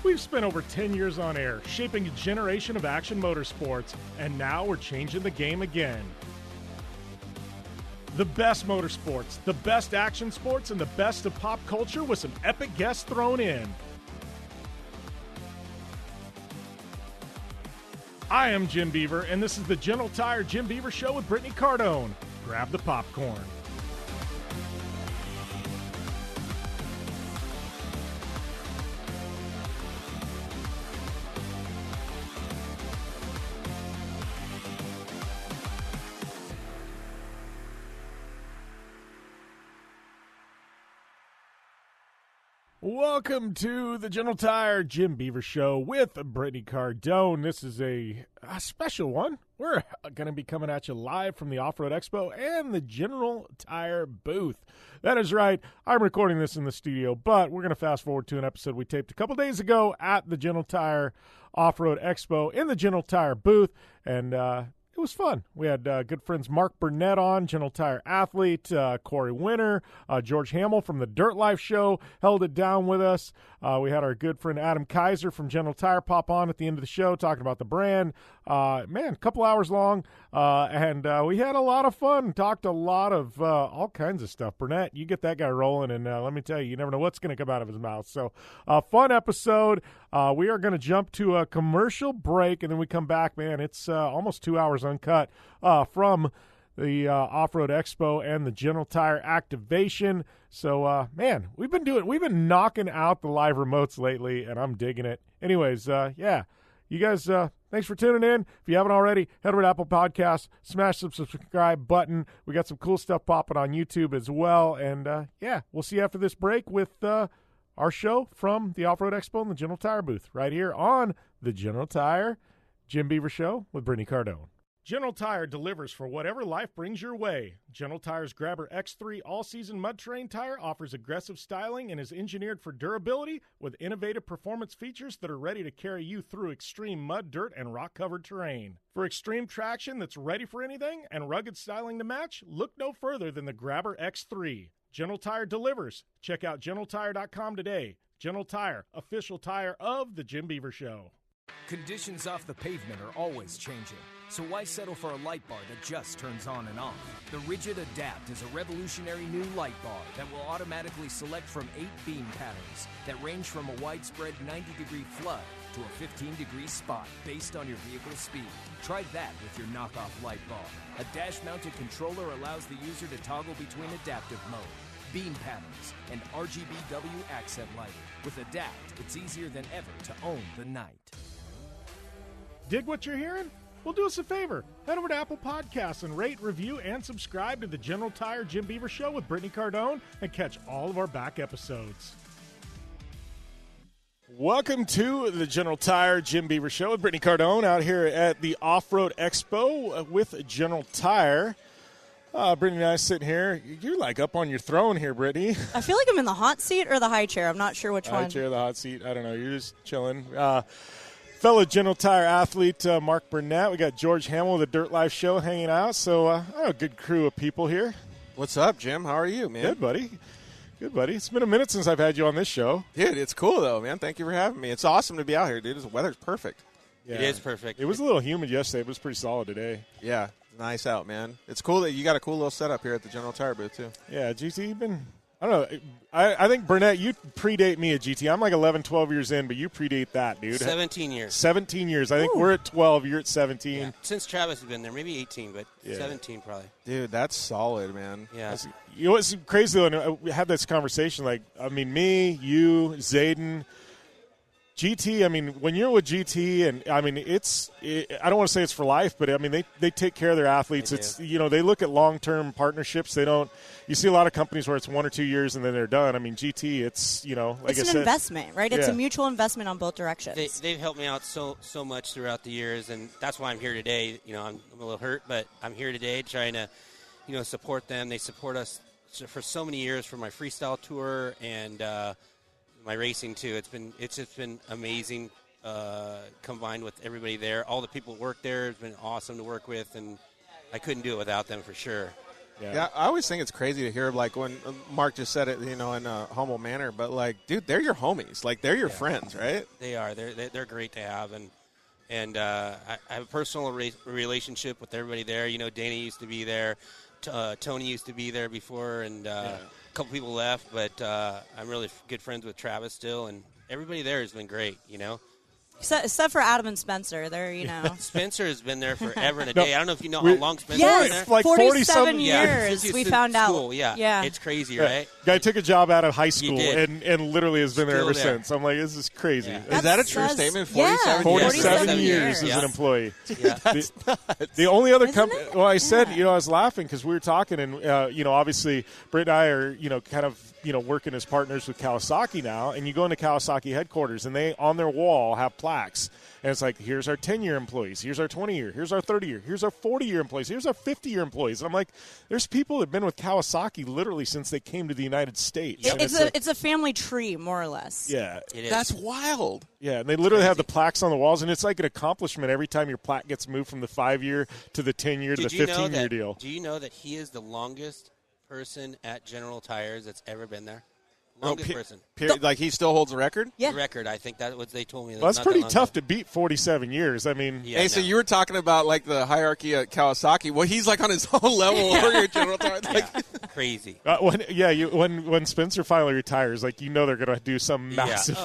We've spent over 10 years on air, shaping a generation of action motorsports, and now we're changing the game again. The best motorsports, the best action sports, and the best of pop culture with some epic guests thrown in. I am Jim Beaver, and this is the Gentle Tire Jim Beaver Show with Brittney Cardone. Grab the popcorn. Welcome to the Gentle Tire Jim Beaver Show with Brittney Cardone. This is a special one. We're going to be coming at you live from the Off-Road Expo and the Gentle Tire booth. That is right. I'm recording this in the studio, but we're going to fast forward to an episode we taped a couple days ago at the Gentle Tire Off-Road Expo in the Gentle Tire booth, and it was fun. We had good friends Marc Burnett on, Gentle Tire athlete, Cory Winner, George Hammel from the Dirt Life show held it down with us. We had our good friend Adam Keiser from Gentle Tire pop on at the end of the show talking about the brand. Man, a couple hours long, and we had a lot of fun. Talked a lot of all kinds of stuff. Burnett, you get that guy rolling, and let me tell you, you never know what's going to come out of his mouth. So, fun episode. We are going to jump to a commercial break, and then we come back. Man, it's almost 2 hours uncut from the Off-Road Expo and the Gentle Tire activation. So, man, we've been knocking out the live remotes lately, and I'm digging it. Anyways, yeah, you guys, thanks for tuning in. If you haven't already, head over to Apple Podcasts, smash the subscribe button. We got some cool stuff popping on YouTube as well. And, yeah, we'll see you after this break with our show from the Off-Road Expo and the Gentle Tire booth right here on the Gentle Tire Jim Beaver Show with Brittney Cardone. Gentle Tire delivers for whatever life brings your way. Gentle Tire's Grabber X3 all-season mud terrain tire offers aggressive styling and is engineered for durability with innovative performance features that are ready to carry you through extreme mud, dirt, and rock-covered terrain. For extreme traction that's ready for anything and rugged styling to match, look no further than the Grabber X3. Gentle Tire delivers. Check out GentleTire.com today. Gentle Tire, official tire of the Jim Beaver Show. Conditions off the pavement are always changing, so why settle for a light bar that just turns on and off? The Ridgid Adapt is a revolutionary new light bar that will automatically select from 8 beam patterns that range from a widespread 90-degree flood to a 15-degree spot based on your vehicle's speed. Try that with your knockoff light bar. A dash-mounted controller allows the user to toggle between adaptive mode, beam patterns, and RGBW accent lighting. With Adapt, it's easier than ever to own the night. Dig what you're hearing? Well, do us a favor. Head over to Apple Podcasts and rate, review, and subscribe to the Gentle Tire Jim Beaver Show with Brittney Cardone and catch all of our back episodes. Welcome to the Gentle Tire Jim Beaver Show with Brittney Cardone out here at the Off-Road Expo with Gentle Tire. Brittney and I sitting here. You're like up on your throne here, Brittney. I feel like I'm in the hot seat or the high chair. I'm not sure which one. High chair, the hot seat. I don't know. You're just chilling. Fellow Gentle Tire athlete Marc Burnett. We got George Hammel of the Dirt Life show hanging out. So a good crew of people here. What's up, Jim? How are you, man? Good, buddy. Good, buddy. It's been a minute since I've had you on this show. Dude, it's cool, though, man. Thank you for having me. It's awesome to be out here, dude. The weather's perfect. Yeah. It is perfect. It was a little humid yesterday, but it was pretty solid today. Yeah, nice out, man. It's cool that you got a cool little setup here at the Gentle Tire booth, too. Yeah, GT, you've been – I don't know. I think, Burnett, you predate me at GT. I'm like 11, 12 years in, but you predate that, dude. 17 years. 17 years. I think we're at 12. You're at 17. Yeah. Since Travis has been there. Maybe 18, but 17 probably. Dude, that's solid, man. Yeah. You know what's crazy, though, and we had this conversation, like, I mean, me, you, Zayden, GT, I mean, when you're with GT, and I mean, I don't want to say it's for life, but I mean, they take care of their athletes. It's, you know, they look at long-term partnerships. They don't, you see a lot of companies where it's 1 or 2 years and then they're done. I mean, GT, it's, you know, like it's an investment, right? It's a mutual investment on both directions. They've helped me out so much throughout the years, and that's why I'm here today. You know, I'm a little hurt, but I'm here today trying to, you know, support them. They support us for so many years for my freestyle tour and, my racing too. It's just been amazing, combined with everybody there. All the people who work there, it's been awesome to work with, and I couldn't do it without them for sure. Yeah, I always think it's crazy to hear, like, when Mark just said it, in a humble manner, but, like, dude, they're your homies. Like, they're your friends, right? They are. They're great to have, and I have a personal relationship with everybody there. Dana used to be there. Tony used to be there before, and a couple people left, but I'm really good friends with Travis still, and everybody there has been great, Except for Adam and Spencer. They're, Spencer has been there forever and a day. I don't know if you know how long Spencer's yes, been there. Like 47 years, since we the found school, out. Yeah. It's crazy, right? Guy took a job out of high school did. and literally has been there Still ever there. since. I'm like, this is crazy. Yeah. Is that a true statement? 47 47 years. years as an employee. Yeah. That's nuts. The only other Isn't company, it? well, I said, I was laughing because we were talking, and, obviously, Britt and I are, kind of, working as partners with Kawasaki now, and you go into Kawasaki headquarters, and they, on their wall, have plaques. And it's like, here's our 10-year employees, here's our 20-year, here's our 30-year, here's our 40-year employees, here's our 50-year employees. And I'm like, there's people that have been with Kawasaki literally since they came to the United States. And It's a family tree, more or less. Yeah. It is. That's wild. Yeah, and they literally have the plaques on the walls, and it's like an accomplishment every time your plaque gets moved from the 5-year to the 10-year to the 15-year deal. Do you know that he is the longest person at General Tires that's ever been there? Longest person. Like, he still holds a record? Yeah. The record, I think that's what they told me. Well, that's pretty tough to beat 47 years. I mean, Yeah, Hey, so you were talking about, like, the hierarchy at Kawasaki. Well, he's, like, on his own level over here, General Tires. Like, crazy. when Spencer finally retires, like, they're going to do some massive,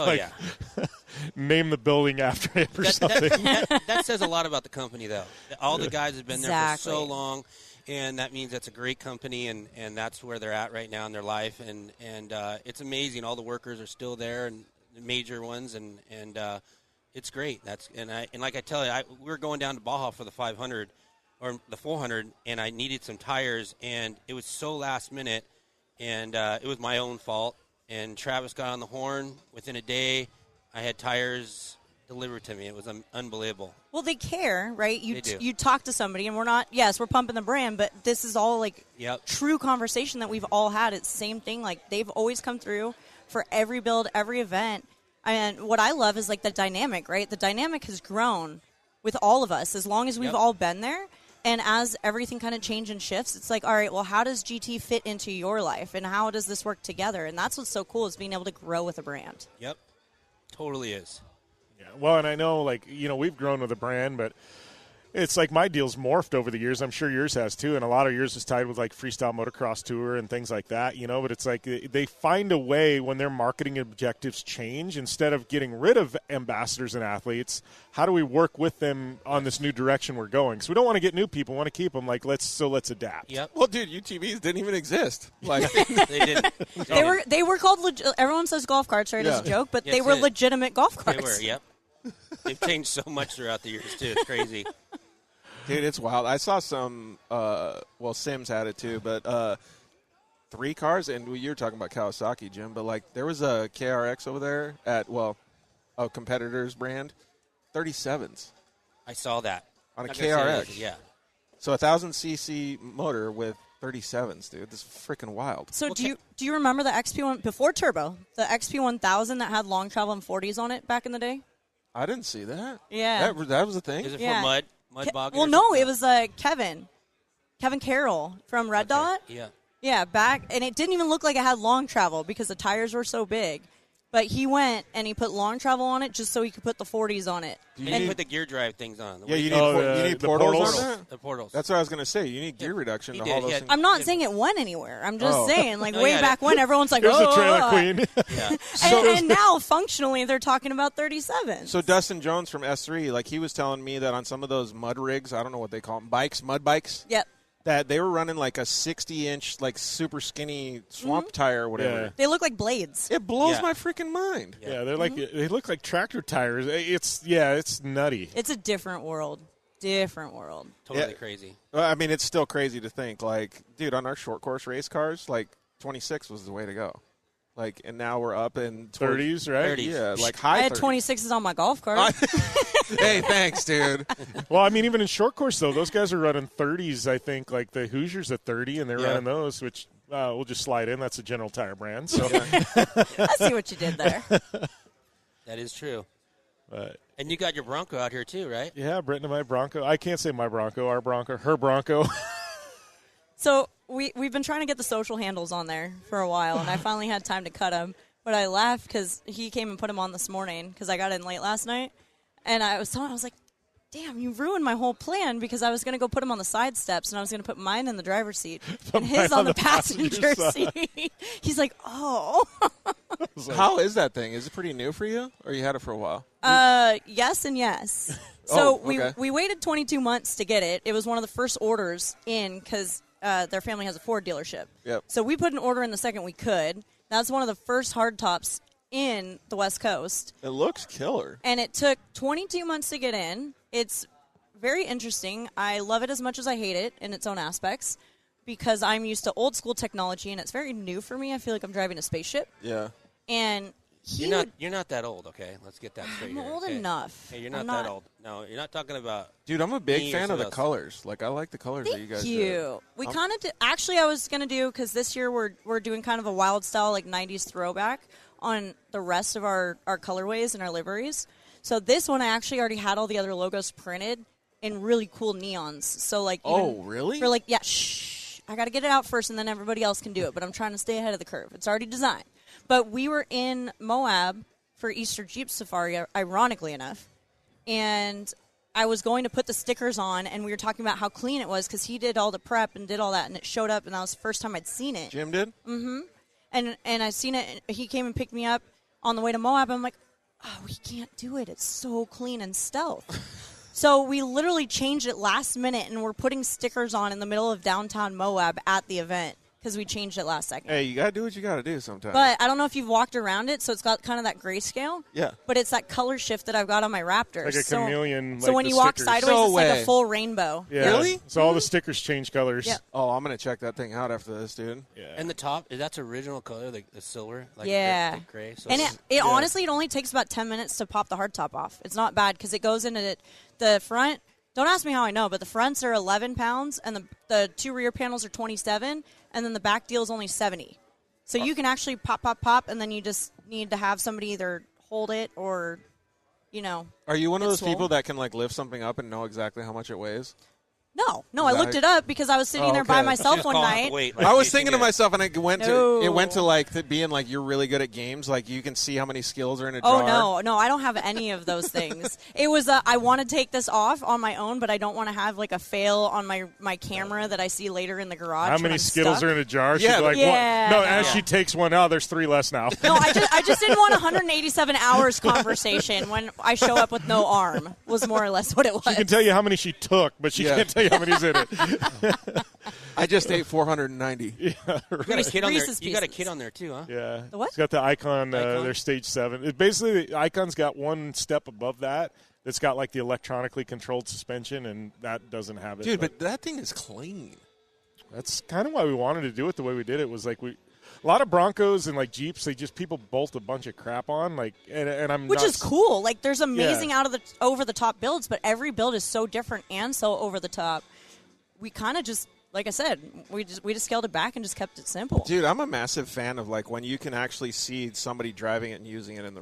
name the building after him or something. That says a lot about the company, though. All the guys have been there for so long, and that means that's a great company, and that's where they're at right now in their life, and it's amazing. All the workers are still there, and the major ones, and it's great. And like I tell you, we were going down to Baja for the 500 or the 400, and I needed some tires, and it was so last minute, and it was my own fault. And Travis got on the horn within a day. I had tires delivered to me. It was unbelievable. Well, they care, right? They do. You talk to somebody, and we're pumping the brand, but this is all like true conversation that we've all had. It's the same thing. Like, they've always come through for every build, every event. And what I love is, like, the dynamic, right? The dynamic has grown with all of us as long as we've all been there. And as everything kind of changes and shifts, it's like, all right, well, how does GT fit into your life, and how does this work together? And that's what's so cool, is being able to grow with a brand. Yep. Totally is. Well, and I know, like, we've grown with a brand, but it's like my deal's morphed over the years. I'm sure yours has too, and a lot of yours is tied with, like, Freestyle Motocross Tour and things like that, but it's like they find a way when their marketing objectives change. Instead of getting rid of ambassadors and athletes, how do we work with them on this new direction we're going? So we don't want to get new people, we want to keep them. Like, let's adapt. Yep. well, dude, UTVs didn't even exist. Like, They didn't. They were called, everyone says golf carts, right, as a joke, but they were legitimate golf carts. They were, yep. They've changed so much throughout the years, too. It's crazy. dude, it's wild. I saw some, Sims had it too, but 3 cars, and you were talking about Kawasaki, Jim, but, like, there was a KRX over there at, a competitor's brand, 37s. I saw that. On a Not gonna say KRX. anything, yeah. So 1,000cc motor with 37s, dude. This is freaking wild. So do you remember the XP1 before turbo, the XP1000 that had long travel and 40s on it back in the day? I didn't see that. Yeah. That was a thing? Is it Yeah. for mud bogging? Well, or no, something? it was Kevin Carroll from Red Dot. Yeah. Yeah, back, and it didn't even look like it had long travel because the tires were so big. But he went and he put long travel on it just so he could put the 40s on it. And you put the gear drive things on. Yeah, you need the portals portals. on that? The portals. That's what I was going to say. You need gear reduction He to did. haul He those had- things. I'm not saying it went anywhere. I'm just saying, like, No, way yeah, back when everyone's like, Here's oh, the trailer queen. Yeah. and now functionally they're talking about 37. So Dustin Jones from S3, like, he was telling me that on some of those mud rigs, I don't know what they call them, mud bikes, Yep. that they were running like a 60-inch, like, super skinny swamp tire or whatever. Yeah. They look like blades. It blows Yeah. my freaking mind. Yeah, they're like they look like tractor tires. It's nutty. It's a different world. Different world. Totally Yeah. crazy. Well, I mean, it's still crazy to think, like, dude, on our short course race cars, like, 26 was the way to go. Like, and now we're up in 30s, right? 30s. Yeah, like high I had 30s. 26s on my golf cart. Hey, thanks, dude. Well, I mean, even in short course, though, those guys are running 30s, I think. Like, the Hoosiers at 30, and they're running those, which we'll just slide in. That's a General Tire brand. So, I see what you did there. That is true. but, And you got your Bronco out here, too, right? yeah, Brittney, my Bronco. I can't say my Bronco, our Bronco, her Bronco. So we've been trying to get the social handles on there for a while, and I finally had time to cut them. But I laughed because he came and put them on this morning because I got in late last night. And I was like, damn, you ruined my whole plan because I was going to go put him on the side steps, and I was going to put mine in the driver's seat and his on the passenger seat. He's like, oh. How is that thing? Is it pretty new for you, or you had it for a while? Yes and yes. So okay. we waited 22 months to get it. It was one of the first orders in because their family has a Ford dealership. Yep. So we put an order in the second we could. That's one of the first hardtops in the West Coast. It looks killer. And it took 22 months to get in. It's very interesting. I love it as much as I hate it in its own aspects because I'm used to old school technology, and it's very new for me. I feel like I'm driving a spaceship. Yeah. And you're not that old, okay? Let's get that straight. I'm here, old okay? enough. Hey, you're not that old. No, you're not talking about. Dude, I'm a big me or fan of somebody the else. colors. Like, I like the colors that you guys do. We kind of actually I was going to do, because this year we're doing kind of a wild style, like 90s throwback on the rest of our colorways and our liveries. So this one I actually already had all the other logos printed in really cool neons. So like, really? For like, yeah, I got to get it out first, and then everybody else can do it. But I'm trying to stay ahead of the curve. It's already designed. But we were in Moab for Easter Jeep Safari, ironically enough, and I was going to put the stickers on, and we were talking about how clean it was because he did all the prep and did all that, and it showed up, and that was the first time I'd seen it. Jim did? Mm-hmm. And I seen it, and he came and picked me up on the way to Moab, and I'm like, oh, we can't do it. It's so clean and stealth. So we literally changed it last minute, and we're putting stickers on in the middle of downtown Moab at the event because we changed it last second. Hey, you got to do what you got to do sometimes. But I don't know if you've walked around it, so it's got kind of that grayscale. Yeah. But it's that color shift that I've got on my Raptors. Like a chameleon. So when the you walk stickers. sideways, it's like a full rainbow. Yeah. Really? So all the stickers change colors. Yeah. Oh, I'm going to check that thing out after this, dude. Yeah. And the top, that's original color, the silver? Like Yeah. The gray. So And it honestly, it only takes about 10 minutes to pop the hardtop off. It's not bad because it goes into the front. Don't ask me how I know, but the fronts are 11 pounds, and the two rear panels are 27, and then the back deal is only 70. So you can actually pop, and then you just need to have somebody either hold it or, Are you one of those swole. people that can, like, lift something up and know exactly how much it weighs? No, I looked it up because I was sitting there by myself one night. I was thinking to myself, and it went to like being like you're really good at games. Like you can see how many skills are in a jar. Oh no, I don't have any of those things. It was I want to take this off on my own, but I don't want to have like a fail on my camera that I see later in the garage. How many Skittles are in a jar? She'd Yeah, be like, yeah. No, as she takes one out, there's 3 less now. No, I just didn't want 187 hours conversation when I show up with no arm. Was more or less what it was. She can tell you how many she took, but she can't tell you how many's in it. I just ate 490. Yeah, right. You got a kid on there. Reese's You got a Pieces. kid on there too, huh? Yeah. The what? It's got the Icon, Icon? their Stage 7. It basically, the Icon's got one step above that. It's got like the electronically controlled suspension, and that doesn't have it. Dude, but that thing is clean. That's kind of why we wanted to do it the way we did it. Was like a lot of Broncos and like Jeeps, people bolt a bunch of crap on, like, and I'm Which not, is cool. Like there's amazing over the top builds, but every build is so different and so over the top. We kind of just, like I said, we just scaled it back and just kept it simple. Dude, I'm a massive fan of like when you can actually see somebody driving it and using it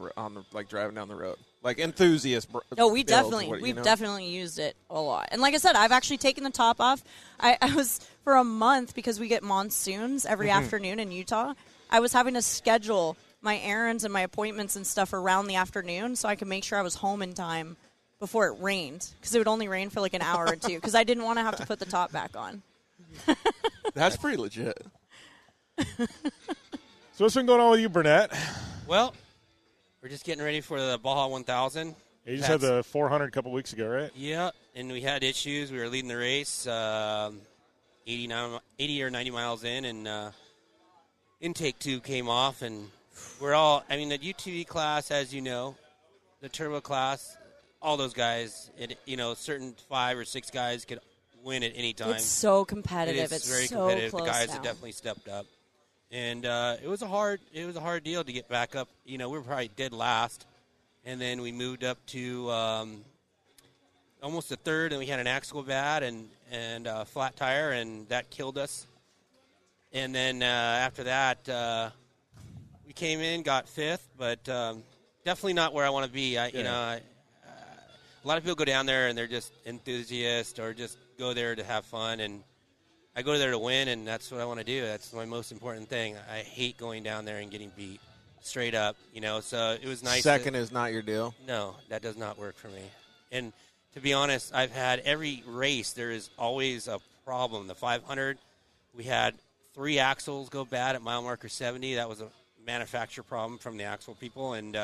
like driving down the road, like enthusiast. No, we've builds, definitely used it a lot. And like I said, I've actually taken the top off. I was for a month because we get monsoons every afternoon in Utah. I was having to schedule my errands and my appointments and stuff around the afternoon so I could make sure I was home in time before it rained, because it would only rain for like an hour or two because I didn't want to have to put the top back on. That's pretty legit. So what's been going on with you, Burnett? Well, we're just getting ready for the Baja 1000. You just had the 400 a couple weeks ago, right? Yeah, and we had issues. We were leading the race 80 or 90 miles in, and intake tube came off, and the UTV class, as you know, the turbo class, all those guys, certain 5 or 6 guys could win at any time. It's so competitive. It's It's very so competitive. close The guys now. have definitely stepped up, and it was a hard deal to get back up. We were probably dead last, and then we moved up to almost a third, and we had an axle bad and a flat tire, and that killed us. And then after that, we came in, got 5th, but definitely not where I want to be. A lot of people go down there and they're just enthusiasts or just go there to have fun, and I go there to win, and that's what I want to do. That's my most important thing. I hate going down there and getting beat straight up, so it was nice. Second is not your deal? No, that does not work for me. And to be honest, I've had every race, there is always a problem. The 500, we had 3 axles go bad at mile marker 70. That was a manufacturer problem from the axle people, and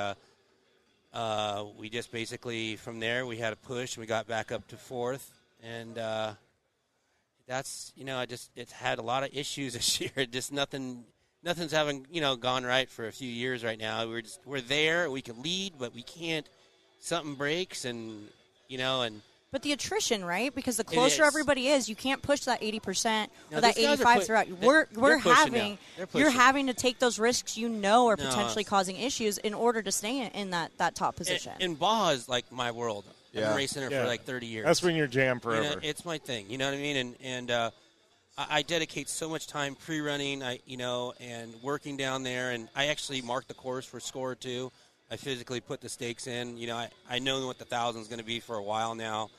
we just basically, from there, we had a push, and we got back up to 4th, and that's, it's had a lot of issues this year. Just nothing's having, gone right for a few years right now. We're there, we can lead, but we can't, something breaks, and, But the attrition, right? Because the closer everybody is, you can't push that 80% or that 85 throughout. You're having to take those risks are potentially causing issues in order to stay in that top position. And Baja is like my world. I've been racing there for like 30 years. That's been your jam forever. It's my thing. You know what I mean? And I dedicate so much time pre-running, and working down there. And I actually mark the course for score too. I physically put the stakes in. I know what the 1,000 is going to be for a while now.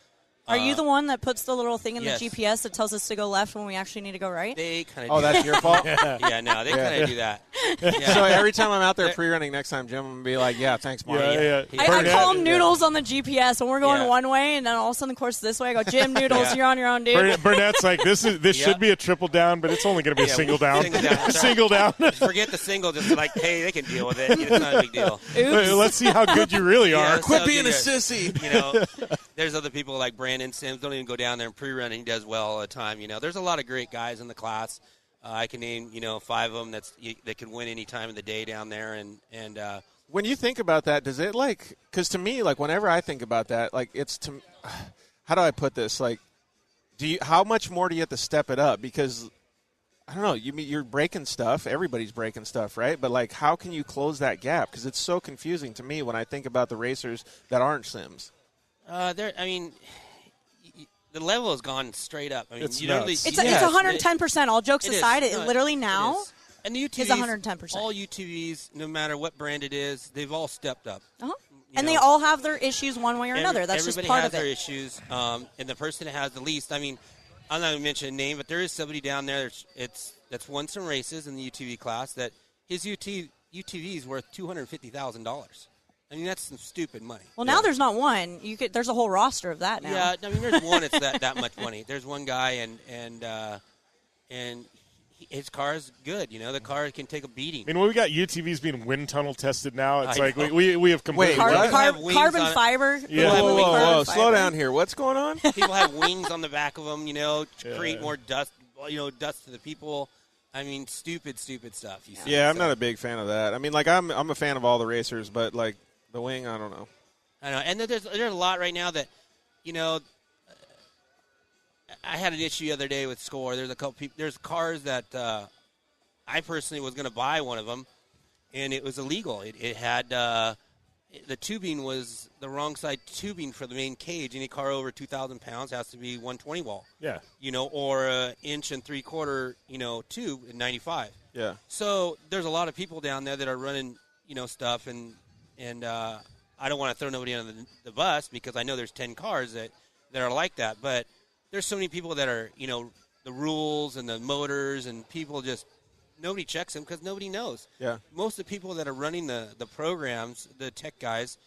Are you the one that puts the little thing in yes. the GPS that tells us to go left when we actually need to go right? They kind of do that's your fault? Yeah, no, they kind of do that. Yeah. So every time I'm out there pre-running next time, Jim, I'm going to be like, yeah, thanks, Mark. Yeah. I call them Noodles on the GPS when we're going one way, and then all of a sudden the course this way. I go, Jim, Noodles, you're on your own, dude. Burnett's like, this should be a triple down, but it's only going to be a single down. Single down. Forget the single. Just like, hey, they can deal with it. It's not a big deal. Let's see how good you really are. Quit being a sissy. There's other people like Brandon Sims. Don't even go down there and pre-run. He does well all the time. There's a lot of great guys in the class. I can name 5 of them that can win any time of the day down there. And when you think about that, does it because to me, whenever I think about that, how do I put this? How much more do you have to step it up? Because I don't know. You're breaking stuff. Everybody's breaking stuff, right? But how can you close that gap? Because it's so confusing to me when I think about the racers that aren't Sims. The level has gone straight up. It's 110%. All jokes aside, it literally now and the UTVs, is 110%. All UTVs, no matter what brand it is, they've all stepped up. Uh-huh. And they all have their issues one way or another. That's just part of it. Everybody has their issues, and the person that has the least. I'm not going to mention a name, but there is somebody down there that's won some races in the UTV class that his UTV is worth $250,000. That's some stupid money. Well, now there's not one. There's a whole roster of that now. Yeah, there's one. It's that much money. There's one guy, and his car is good. The car can take a beating. When we got UTVs being wind tunnel tested now, it's we have completely carbon fiber. Yeah. Whoa. Slow down here. What's going on? People have wings on the back of them, to create more dust, dust to the people. Stupid stuff. I'm not a big fan of that. I'm a fan of all the racers, but the wing, I don't know. I know, and there's a lot right now that, I had an issue the other day with Score. There's a couple people. There's cars that I personally was going to buy one of them, and it was illegal. It had the tubing was the wrong side tubing for the main cage. Any car over 2,000 pounds has to be 120 wall. Yeah. Or 1 3/4 tube in 95. Yeah. So there's a lot of people down there that are running stuff and I don't want to throw nobody under the bus because I know there's 10 cars that are like that. But there's so many people that are, the rules and the motors and people just, nobody checks them because nobody knows. Yeah. Most of the people that are running the programs, the tech guys,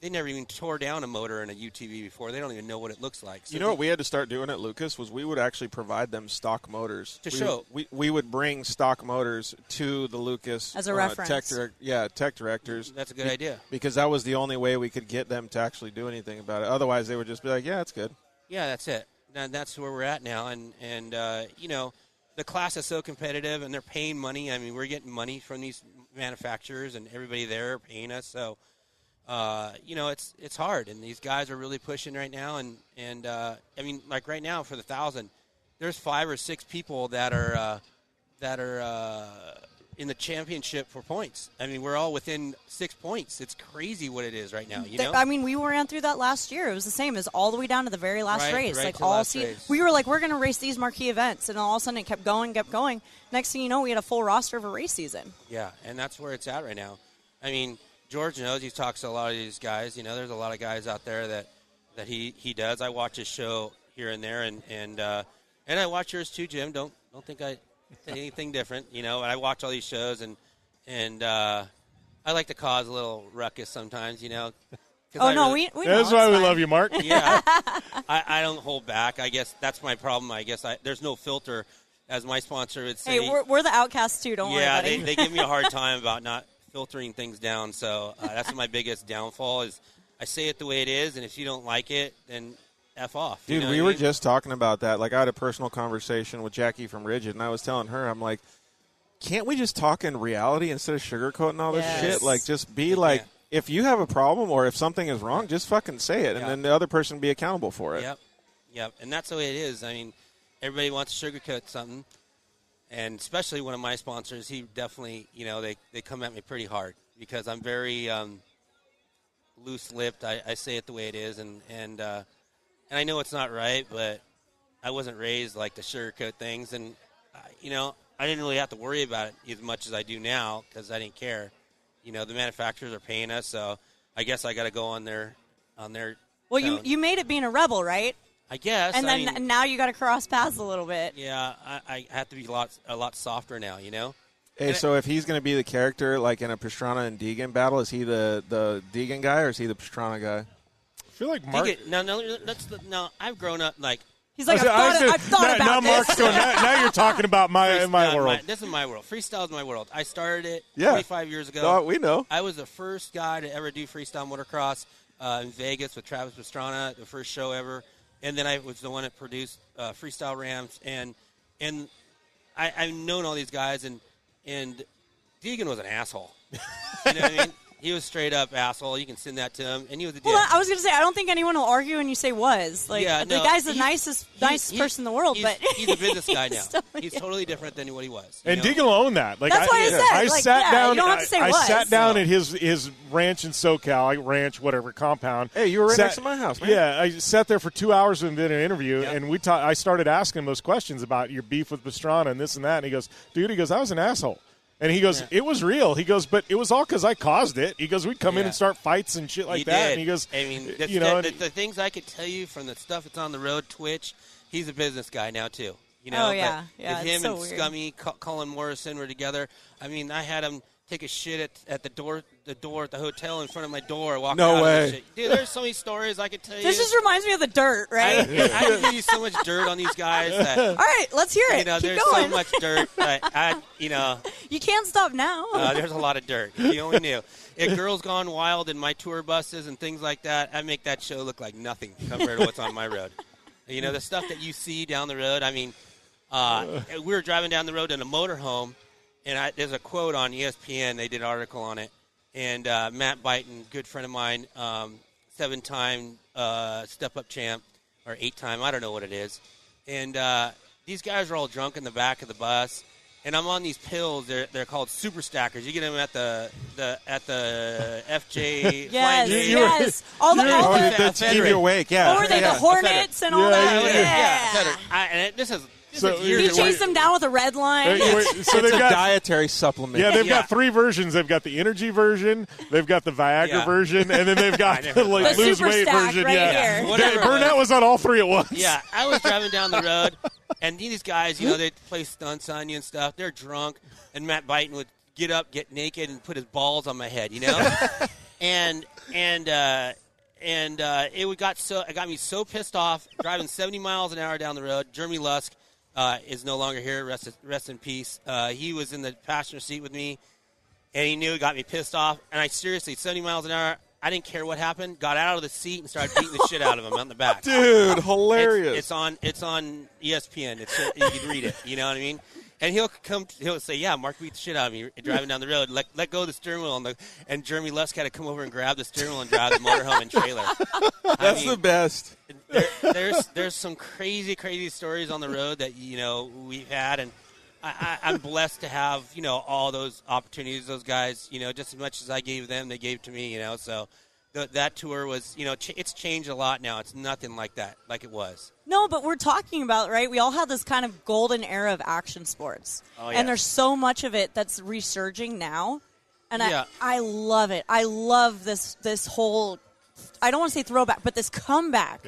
they never even tore down a motor in a UTV before. They don't even know what it looks like. So what we had to start doing at Lucas was we would actually provide them stock motors. Show. We would bring stock motors to the Lucas. As a reference. Tech directors. That's a good idea. Because that was the only way we could get them to actually do anything about it. Otherwise, they would just be like, yeah, it's good. Yeah, that's it. Now, that's where we're at now. And the class is so competitive, and they're paying money. We're getting money from these manufacturers, and everybody there are paying us. So, it's hard, and these guys are really pushing right now. And right now for the 1,000, there's 5 or 6 people that are in the championship for points. We're all within 6 points. It's crazy what it is right now. We ran through that last year. It was the same as all the way down to the very last race. Race. We were we're going to race these marquee events, and all of a sudden it kept going. Next thing you know, we had a full roster of a race season. Yeah, and that's where it's at right now. George knows. He talks to a lot of these guys. There's a lot of guys out there that he does. I watch his show here and there, and And I watch yours too, Jim. Don't think I say anything different. I watch all these shows, and I like to cause a little ruckus sometimes. Oh, no, we know. That's why we love you, Mark. Yeah. I don't hold back. I guess that's my problem. I guess there's no filter, as my sponsor would say. Hey, we're the outcasts, too. Don't worry about it. Yeah, they give me a hard time about not filtering things down. So that's my biggest downfall is I say it the way it is, and if you don't like it, then F off. Dude, we were just talking about that. Like, I had a personal conversation with Jackie from Ridgid, and I was telling her, I'm like, can't we just talk in reality instead of sugarcoating all this shit? Like, just be like, if you have a problem or if something is wrong, just fucking say it, and then the other person be accountable for it. Yep. And that's the way it is. I mean, everybody wants to sugarcoat something, and especially one of my sponsors, he definitely, they come at me pretty hard because I'm very loose-lipped. I say it the way it is, and I know it's not right, but I wasn't raised like to sugarcoat things, and I didn't really have to worry about it as much as I do now because I didn't care. The manufacturers are paying us, so I guess I got to go on their. Well, you made it being a rebel, right? I guess. And then now you got to cross paths a little bit. Yeah, I have to be a lot softer now. Hey, so if he's going to be the character like in a Pastrana and Deegan battle, is he the Deegan guy or is he the Pastrana guy? I feel like Mark. No, I've grown up like. He's like, I've thought about now this. Mark's going, now you're talking about my world. This is my world. Freestyle is my world. I started it 25 years ago. Oh, we know. I was the first guy to ever do freestyle motocross in Vegas with Travis Pastrana, the first show ever. And then I was the one that produced Freestyle Rams. And I've known all these guys, and Deegan was an asshole. You know what I mean? He was straight up asshole. You can send that to him, and he was a dick. Well, I was going to say, I don't think anyone will argue when you say was. Like, the guy's the nicest person in the world, but he's a business guy now. He's totally different than what he was. And Deegan will own that. Like, that's why I said. I sat down. You don't have to say I was. sat down at his ranch in SoCal, compound. Hey, you were right next to my house, man. Yeah, I sat there for 2 hours and did an interview, and I started asking him those questions about your beef with Pastrana and this and that. And he goes, dude, I was an asshole. And he goes, it was real. He goes, but it was all because I caused it. He goes, we'd come in and start fights and shit like that. Did. And he goes, I mean, the things I could tell you from the stuff that's on the road, Twitch, he's a business guy now too. If him and Scummy, Colin Morrison were together, I mean, I had him take a shit at the door at the hotel in front of my door. No way. And shit. Dude, there's so many stories I could tell you. This just reminds me of the dirt, right? I can give you so much dirt on these guys. All right, let's hear it. Keep there's going. so much dirt. You can't stop now. There's a lot of dirt. If you only knew. If Girls Gone Wild in my tour buses and things like that, I make that show look like nothing compared to what's on my road. The stuff that you see down the road. I mean, we were driving down the road in a motorhome, and there's a quote on ESPN. They did an article on it. And Matt Byton, good friend of mine, 7-time step-up champ, or 8-time, I don't know what it is. And these guys are all drunk in the back of the bus. And I'm on these pills. They're called super stackers. You get them at the FJ. Yes. All the to keep you awake. Yeah. Or the Hornets and all that. And this is. He chased them down with a red line. So they've got dietary supplement. Yeah, they've got 3 versions. They've got the energy version, they've got the Viagra version, and then they've got the lose weight version. Right here. Burnett was on all 3 at once. Yeah, I was driving down the road, and these guys, they play stunts on you and stuff. They're drunk, and Matt Byton would get up, get naked, and put his balls on my head, and it got me so pissed off driving 70 miles an hour down the road. Jeremy Lusk is no longer here. Rest in peace. He was in the passenger seat with me, and he knew it got me pissed off. And I seriously, 70 miles an hour, I didn't care what happened. Got out of the seat and started beating the shit out of him out in the back. Dude, hilarious! It's on ESPN. You can read it. You know what I mean? And he'll say, "Yeah, Mark beat the shit out of me driving down the road. Let go of the steering wheel." And Jeremy Lusk had to come over and grab the steering wheel and drive the motorhome and trailer. That's the best. There's some crazy stories on the road that we've had, and I'm blessed to have all those opportunities. Those guys, just as much as I gave them, they gave to me. So that tour was, it's changed a lot now. It's nothing like that, like it was. No, but we're talking about, right, we all have this kind of golden era of action sports. Oh, yeah. And there's so much of it that's resurging now. And I love it. I love this whole I don't want to say throwback, but this comeback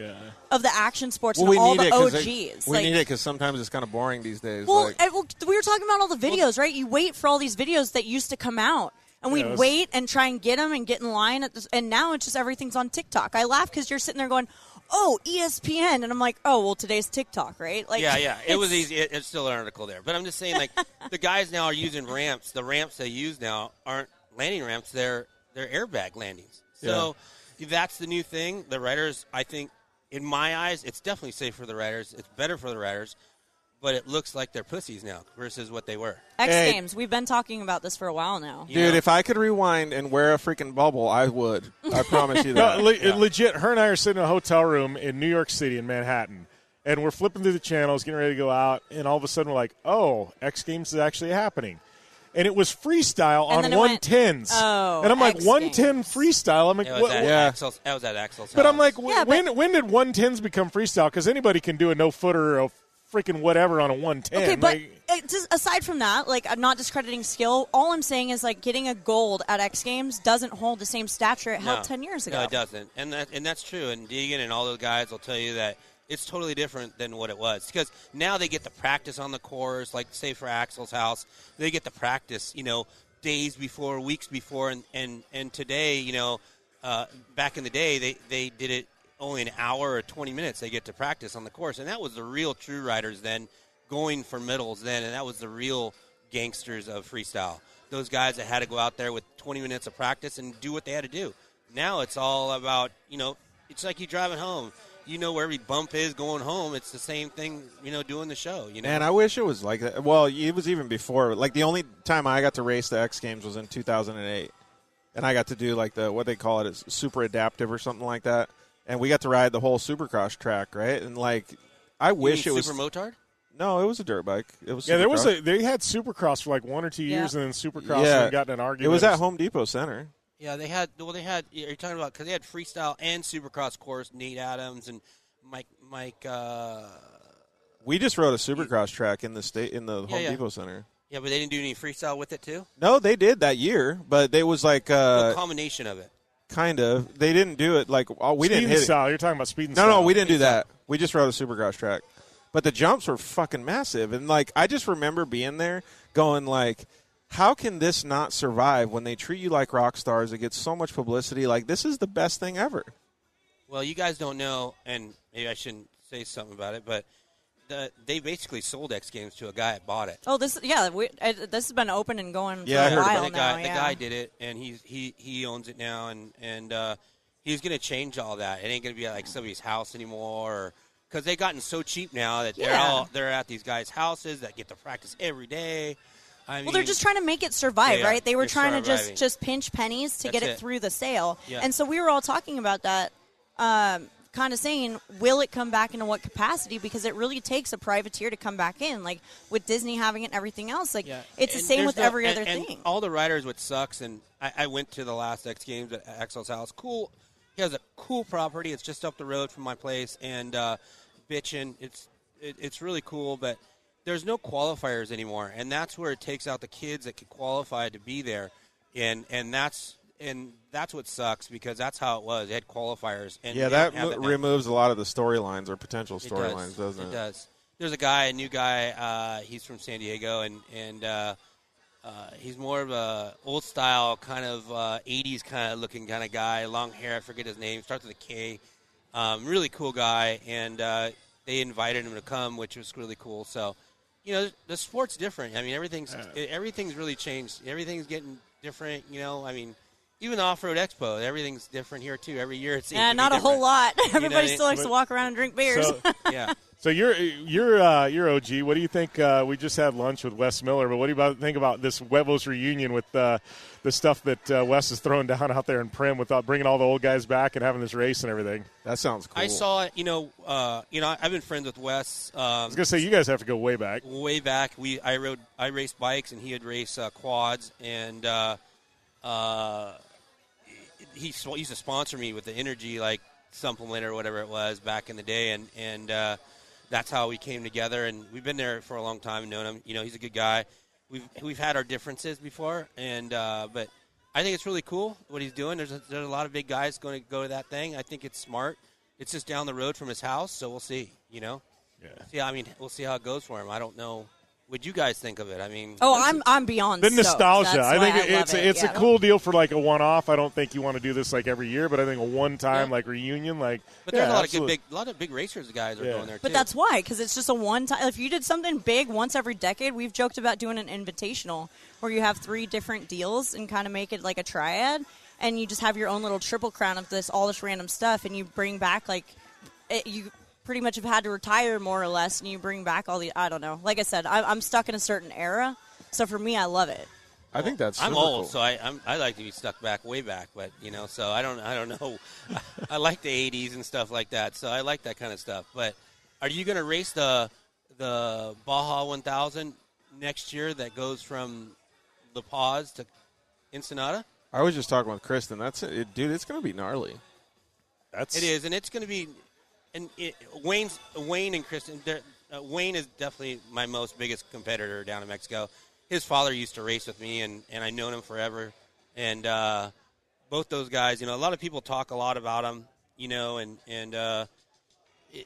of the action sports well, and all the OGs. We need it because sometimes it's kind of boring these days. Well, we were talking about all the videos, right? You wait for all these videos that used to come out. And we'd wait and try and get them and get in line. And now it's just everything's on TikTok. I laugh because you're sitting there going, oh, ESPN. And I'm like, oh, well, today's TikTok, right? Like, yeah. It was easy. It's still an article there. But I'm just saying, like, the guys now are using ramps. The ramps they use now aren't landing ramps. They're airbag landings. So that's the new thing. The riders, I think, in my eyes, it's definitely safe for the riders. It's better for the riders. But it looks like they're pussies now versus what they were. X Games. We've been talking about this for a while now. Dude, if I could rewind and wear a freaking bubble, I would. I promise you that. Legit, her and I are sitting in a hotel room in New York City in Manhattan, and we're flipping through the channels, getting ready to go out, and all of a sudden we're like, oh, X Games is actually happening. And it was freestyle on 110s. And I'm like, 110 freestyle? I'm like, that was at Axel's But house. I'm like, when did 110s become freestyle? Because anybody can do a no-footer or freaking whatever on a 110. Okay, but just aside from that, like, I'm not discrediting skill. All I'm saying is, like, getting a gold at X Games doesn't hold the same stature it held 10 years ago. No, it doesn't. And that's true. And Deegan and all those guys will tell you that it's totally different than what it was. Because now they get to practice on the course, like, say, for Axel's house. They get to practice, days before, weeks before. And today, back in the day, they did it only an hour or 20 minutes they get to practice on the course. And that was the real true riders then going for medals then, and that was the real gangsters of freestyle. Those guys that had to go out there with 20 minutes of practice and do what they had to do. Now it's all about, it's like you driving home. Where every bump is going home. It's the same thing, doing the show. Man, I wish it was like that. Well, it was even before. Like, the only time I got to race the X Games was in 2008. And I got to do, like, what they call it is super adaptive or something like that. And we got to ride the whole Supercross track, right? And, like, I wish it was super motard. No, it was a dirt bike. It was there was they had Supercross for like 1 or 2 years, and then Supercross got in an argument. It was at Home Depot Center. Yeah, they had. You're talking about because they had freestyle and Supercross course. Nate Adams and Mike. We just rode a Supercross track in the Home Depot Center. Yeah, but they didn't do any freestyle with it too. No, they did that year, but it was like a combination of it. Kind of. They didn't do it like we didn't hit style. it. You're talking about speed and style. No, we didn't do that. We just rode a Supercross track. But the jumps were fucking massive. And, like, I just remember being there going, like, how can this not survive when they treat you like rock stars? It gets so much publicity. Like, this is the best thing ever. Well, you guys don't know, and maybe I shouldn't say something about it, but they basically sold X Games to a guy that bought it. Oh, this has been open and going for a while now. The guy did it, and he owns it now, and he's going to change all that. It ain't going to be like somebody's house anymore, because they've gotten so cheap now that they're at these guys' houses that get to practice every day. Well, they're just trying to make it survive, right? They were trying to just pinch pennies to get it through the sale. Yeah. And so we were all talking about that, kind of saying, will it come back into what capacity? Because it really takes a privateer to come back in. Like, with Disney having it and everything else, it's the same with every other thing. All the riders, what sucks, and I went to the last X Games at Axel's house. Cool. He has a cool property. It's just up the road from my place, and bitchin'. It's really cool, but there's no qualifiers anymore, and that's where it takes out the kids that could qualify to be there, and that's what sucks, because that's how it was. They had qualifiers, and that removes a lot of the storylines or potential storylines, doesn't it? It does. There's a new guy. He's from San Diego, and he's more of a old style kind of 80s kind of looking kind of guy, long hair. I forget his name. Starts with a K. Really cool guy, and they invited him to come, which was really cool. So, the sport's different. I mean, everything's really changed. Everything's getting different. Even the Off-Road Expo, everything's different here too. Every year it seems to be not a different. whole lot. Everybody still likes to walk around and drink beers. So you're OG. What do you think? We just had lunch with Wes Miller, but what do you think about this Huevos reunion with the stuff that Wes is throwing down out there in Prim with bringing all the old guys back and having this race and everything? That sounds cool. I saw it. I've been friends with Wes. I was gonna say you guys have to go way back. Way back. I raced bikes and he would race quads, and he used to sponsor me with the energy supplement or whatever it was back in the day, and that's how we came together. And we've been there for a long time and known him. He's a good guy. We've had our differences before, and but I think it's really cool what he's doing. There's a lot of big guys going to go to that thing. I think it's smart. It's just down the road from his house, so we'll see. Yeah. Yeah. I mean, we'll see how it goes for him. I don't know. What'd you guys think of it? I mean, I'm beyond the stoked. nostalgia. That's I think why it's a cool deal for like a one-off. I don't think you want to do this like every year, but I think a one-time like reunion, like. But there's a lot of big racers guys are going there too. But that's why, because it's just a one-time. If you did something big once every decade, we've joked about doing an invitational where you have 3 different deals and kind of make it like a triad, and you just have your own little triple crown of all this random stuff, and you bring back you pretty much have had to retire more or less, and you bring back all the, I don't know. Like I said, I'm stuck in a certain era, so for me, I love it. I think that's I'm super old, cool. so I like to be stuck way back, but so I don't know. I like the 80s and stuff like that, so I like that kind of stuff. But are you going to race the Baja 1000 next year that goes from La Paz to Ensenada? I was just talking with Kristen. That's it, dude. It's going to be gnarly. It is, and it's going to be. And Wayne and Kristen, Wayne is definitely my biggest competitor down in Mexico. His father used to race with me, and I've known him forever. And both those guys, a lot of people talk a lot about them, and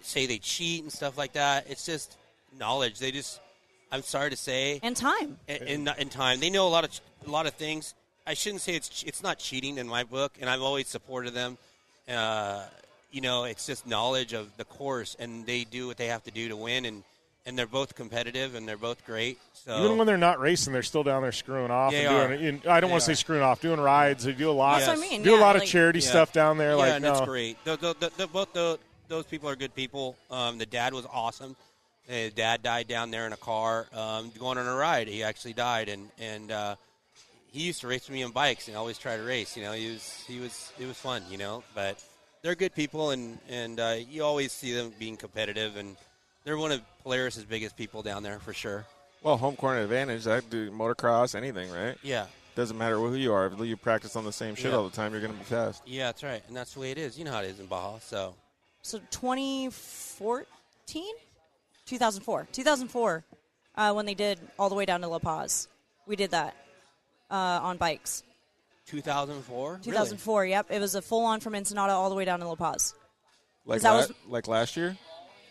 say they cheat and stuff like that. It's just knowledge. I'm sorry to say, and time. And time. They know a lot of things. I shouldn't say it's not cheating in my book, and I've always supported them. It's just knowledge of the course, and they do what they have to do to win, and they're both competitive, and they're both great. So even when they're not racing, they're still down there screwing off. I don't want to say scring off, doing rides. They do a lot. That's what I mean. Do a lot of charity stuff down there. Yeah, and that's great. Both those people are good people. The dad was awesome. His dad died down there in a car going on a ride. He actually died, and he used to race with me on bikes and always try to race. It was fun. But they're good people, and you always see them being competitive, and they're one of Polaris' biggest people down there for sure. Well, home corner advantage. I do motocross, anything, right? Yeah. Doesn't matter who you are. If you practice on the same shit all the time, you're going to be fast. Yeah, that's right, and that's the way it is. You know how it is in Baja. So 2014? 2004, when they did all the way down to La Paz. We did that on bikes. 2004? 2004, really? Yep. It was a full-on from Ensenada all the way down to La Paz. Like last year?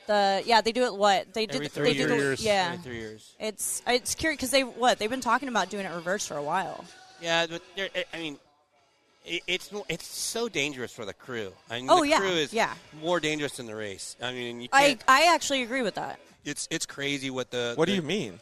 They do it. They did. Every 3 years. Yeah. Every 3 years. It's curious because they've been talking about doing it reverse for a while. Yeah, but it's so dangerous for the crew. I mean, the crew is more dangerous than the race. I mean, you can't, I actually agree with that. It's crazy what What do you mean?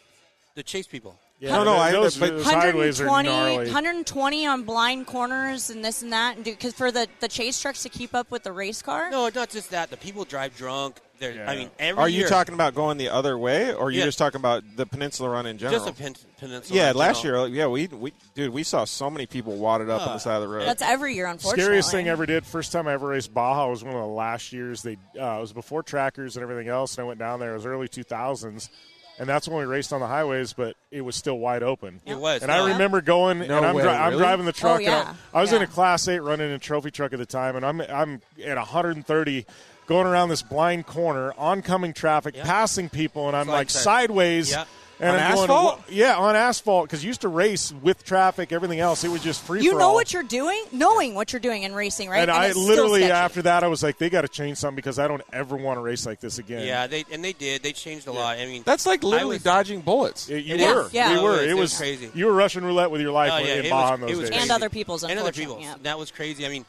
The chase people. Yeah, those sideways are gnarly. 120 on blind corners and this and that, because for the chase trucks to keep up with the race car. No, not just that. The people drive drunk. I mean, Are you talking about going the other way, or are you just talking about the Peninsula Run in general? Just a Peninsula. Yeah, last year, we saw so many people wadded up on the side of the road. That's every year, unfortunately. Scariest thing I ever did. First time I ever raced Baja was one of the last years. It was before trackers and everything else, and I went down there. It was early 2000s. And that's when we raced on the highways, but it was still wide open. It was. And I remember going, I'm driving the truck. Oh, yeah. And I was in a Class 8 running a trophy truck at the time, and I'm at 130 going around this blind corner, oncoming traffic, passing people, and I'm like sideways. Yeah. And on I'm asphalt? Going, on asphalt, because you used to race with traffic, everything else. It was just free for all. You know what you're doing? Knowing what you're doing in racing, right? And I literally, after that, I was like, they got to change something because I don't ever want to race like this again. Yeah, they did. They changed a lot. I mean, that's like literally dodging bullets. You were. It was crazy. You were Russian roulette with your life in Baja in those days. And other people's, unfortunately. And other people's. That was crazy. I mean,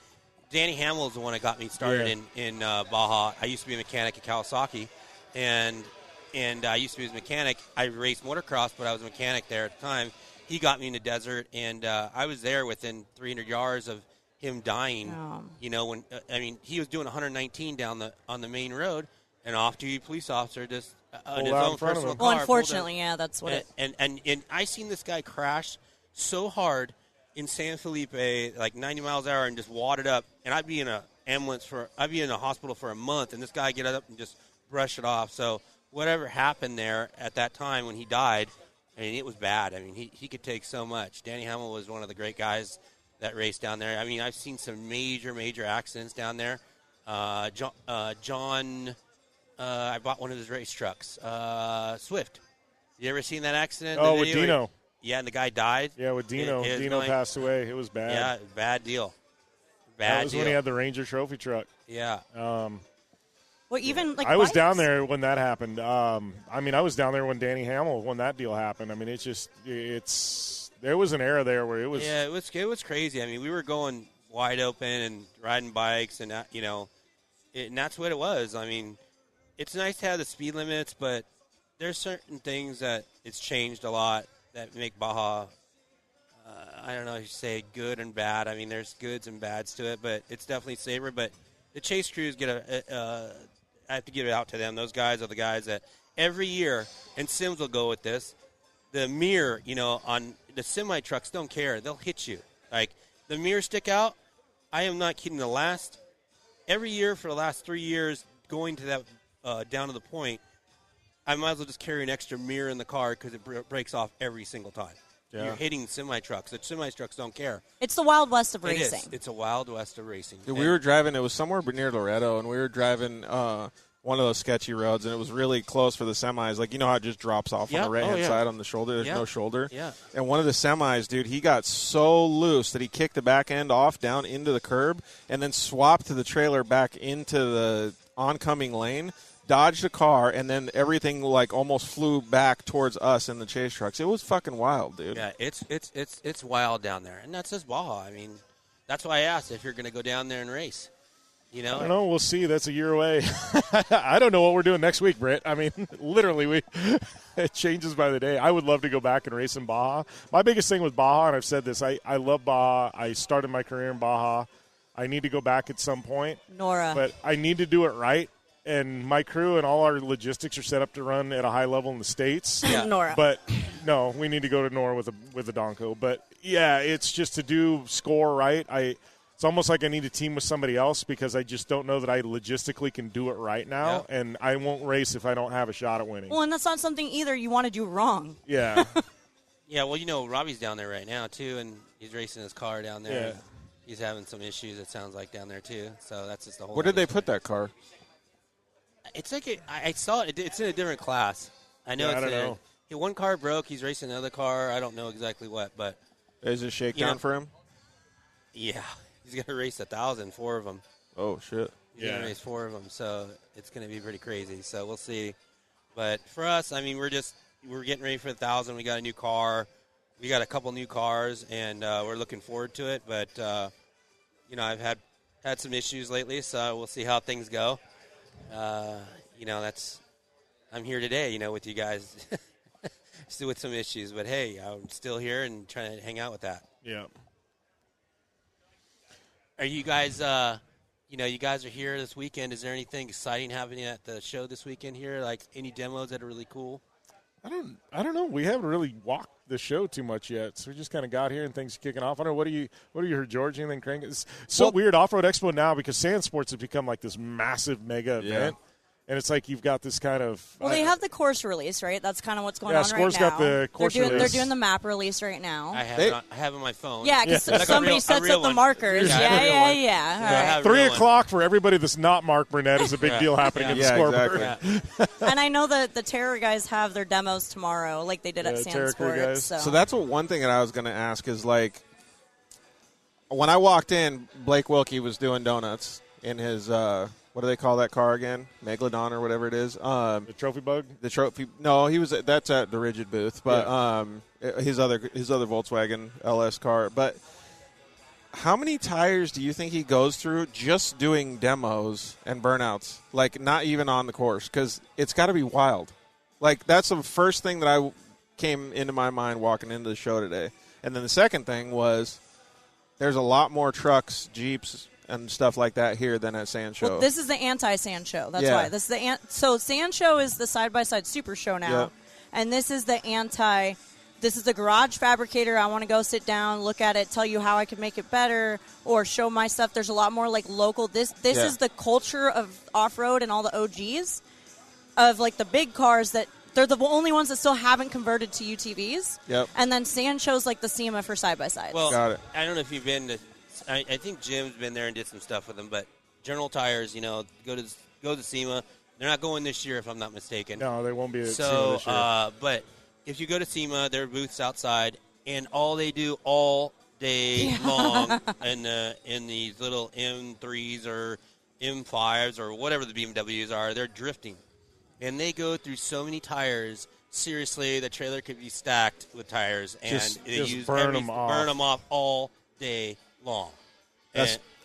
Danny Hammel is the one that got me started in Baja. I used to be a mechanic at Kawasaki, and I used to be his mechanic. I raced motocross, but I was a mechanic there at the time. He got me in the desert, and I was there within 300 yards of him dying. When he was doing 119 on the main road, and off to a police officer just in his own personal car. Well, unfortunately, that's what it. And I seen this guy crash so hard in San Felipe, like 90 miles an hour, and just wadded up. And I'd be in a hospital for a month, and this guy get up and just brush it off. So whatever happened there at that time when he died, I mean, it was bad. I mean, he could take so much. Danny Hammel was one of the great guys that raced down there. I mean, I've seen some major accidents down there. John, I bought one of his race trucks, Swift. You ever seen that accident? Oh, with Dino. Yeah, and the guy died. Yeah, with Dino. Dino passed away. It was bad. Yeah, bad deal. That was when he had the Ranger trophy truck. Yeah. Well, even like I was down there when that happened. I was down there when Danny Hammel, when that deal happened. I mean, there was an era there where it was. Yeah, it was crazy. I mean, we were going wide open and riding bikes, and and that's what it was. I mean, it's nice to have the speed limits, but there's certain things that it's changed a lot that make Baja. I don't know if you say good and bad. I mean, there's goods and bads to it, but it's definitely safer. But the chase crews I have to give it out to them. Those guys are the guys that every year, and Sims will go with this, the mirror, on the semi trucks don't care. They'll hit you. Like, the mirrors stick out. I am not kidding. Every year for the last 3 years, going to that down to the point, I might as well just carry an extra mirror in the car because it breaks off every single time. Yeah. You're hitting semi-trucks. The semi-trucks don't care. It's the Wild West of racing. It is. It's a Wild West of racing. Dude, we were driving. It was somewhere near Loretto, and we were driving one of those sketchy roads, and it was really close for the semis. Like, you know how it just drops off on the right-hand side on the shoulder? There's no shoulder. Yeah. And one of the semis, dude, he got so loose that he kicked the back end off down into the curb and then swapped the trailer back into the oncoming lane, dodged a car, and then everything like almost flew back towards us in the chase trucks. It was fucking wild, dude. Yeah, it's wild down there, and that's just Baja. I mean, that's why I asked if you're going to go down there and race. I don't know. We'll see. That's a year away. I don't know what we're doing next week, Britt. I mean, literally, it changes by the day. I would love to go back and race in Baja. My biggest thing with Baja, and I've said this, I love Baja. I started my career in Baja. I need to go back at some point. Nora. But I need to do it right. And my crew and all our logistics are set up to run at a high level in the States. Yeah. Nora. But, no, we need to go to Nora with a Donko. But, yeah, it's just to do score right. It's almost like I need to team with somebody else because I just don't know that I logistically can do it right now. Yep. And I won't race if I don't have a shot at winning. Well, and that's not something either you want to do wrong. Yeah. Yeah, well, Robbie's down there right now, too, and he's racing his car down there. Yeah. He's having some issues, it sounds like, down there, too. So that's just the whole Where did they put that car? It's like I saw it. It's in a different class. I know. Yeah, I don't know. One car broke. He's racing another car. I don't know exactly what, but is it a shakedown for him? Yeah, he's going to race 1,000, 4 of them. Oh shit! He's going to race 4 of them, so it's going to be pretty crazy. So we'll see. But for us, I mean, we're getting ready for 1,000. We got a new car. We got a couple new cars, and we're looking forward to it. But I've had some issues lately, so we'll see how things go. I'm here today, with you guys, still with some issues, but hey, I'm still here and trying to hang out with that. Yeah. Are you guys, you guys are here this weekend. Is there anything exciting happening at the show this weekend here? Like any demos that are really cool? I don't know. We haven't really walked the show too much yet, so we just kind of got here and things are kicking off. I don't know. What do you heard, George? Anything cranking? It's so weird. Off-Road Expo now because Sand Sports has become like this massive mega event. And it's like you've got this kind of... Well, they have the course release, right? That's kind of what's going on right now. Yeah, Score's got the course release. They're doing the map release right now. I have it on my phone. Yeah, because somebody sets up the markers. Yeah. 3 o'clock for everybody that's not Marc Burnett is a big deal happening in the scoreboard. Exactly. And I know that the Terror guys have their demos tomorrow, like they did at Sand Sports. So that's one thing that I was going to ask is, like, when I walked in, Blake Wilkie was doing donuts in his... what do they call that car again? Megalodon or whatever it is. The Trophy Bug? The Trophy. No, that's at the Ridgid booth, but his other Volkswagen LS car. But how many tires do you think he goes through just doing demos and burnouts? Like, not even on the course, because it's got to be wild. Like, that's the first thing that I came into my mind walking into the show today. And then the second thing was there's a lot more trucks, Jeeps, and stuff like that here than at Sand Show. Well, this is the anti-Sand Show. That's why. This is so Sand Show is the side-by-side super show now. And this is the this is the garage fabricator. I want to go sit down, look at it, tell you how I can make it better, or show my stuff. There's a lot more like local. This is the culture of off-road and all the OGs of like the big cars that they're the only ones that still haven't converted to UTVs. Yep. And then Sand Show's like the SEMA for side-by-sides. Well, got it. I don't know if you've been to I think Jim's been there and did some stuff with them, but General Tires, go to SEMA. They're not going this year, if I'm not mistaken. No, they won't be at SEMA this year. But if you go to SEMA, there are booths outside, and all they do all day long in these little M3s or M5s or whatever the BMWs are, they're drifting. And they go through so many tires. Seriously, the trailer could be stacked with tires, and they burn them off all day long.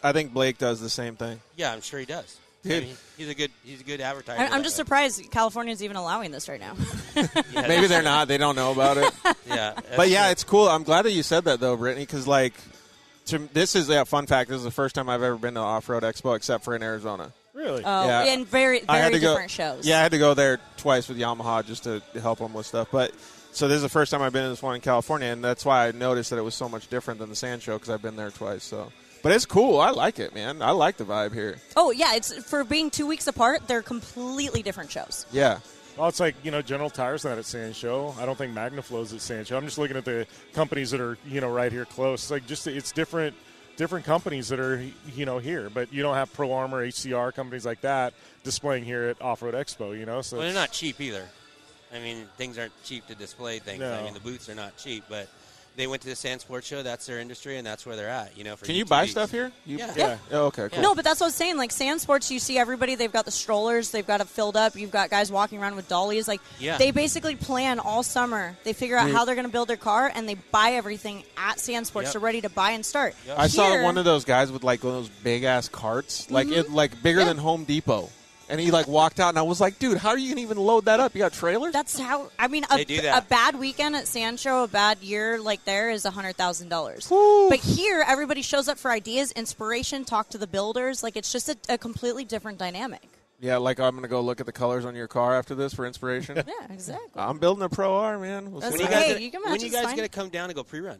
I think Blake does the same thing. Yeah, I'm sure he does. Dude. I mean, he's a good advertiser. I'm just surprised California's even allowing this right now. Yeah, Maybe they're not. They don't know about it. Yeah, But yeah, it's cool. I'm glad that you said that though, Brittney, because this is a fun fact. This is the first time I've ever been to Off-Road Expo except for in Arizona. Really? Oh, Yeah. and very different shows. Yeah, I had to go there twice with Yamaha just to help them with stuff. But so this is the first time I've been to this one in California, and that's why I noticed that it was so much different than the Sand Show because I've been there twice. So, but it's cool. I like it, man. I like the vibe here. Oh yeah, it's for being 2 weeks apart. They're completely different shows. Yeah. Well, it's like, General Tire's not at Sand Show. I don't think MagnaFlow's at Sand Show. I'm just looking at the companies that are, right here close. Like, it's different companies that are, here. But you don't have Pro Armor, HCR, companies like that displaying here at Off-Road Expo, So well, they're not cheap either. I mean, things aren't cheap to display things. No. I mean, the booths are not cheap, but they went to the Sand Sports Show. That's their industry, and that's where they're at. For Can you UTVs. buy stuff here? Yeah. Oh, okay, cool. No, but that's what I was saying. Like Sand Sports, you see everybody. They've got the strollers. They've got it filled up. You've got guys walking around with dollies. Like they basically plan all summer. They figure out how they're going to build their car, and they buy everything at Sand Sports. They're ready to buy and start. Yep. I saw one of those guys with like one of those big ass carts, like bigger than Home Depot. And he walked out, and I was like, dude, how are you going to even load that up? You got trailers? That's how, I mean, They do that. a bad weekend at Sand Show, a bad year like there is $100,000. But here, everybody shows up for ideas, inspiration, talk to the builders. Like, it's just a completely different dynamic. Yeah, like I'm going to go look at the colors on your car after this for inspiration. Yeah, exactly. I'm building a Pro R, man. That's When you okay. guys, You can when match, you it's guys fine. going to come down and go pre-run?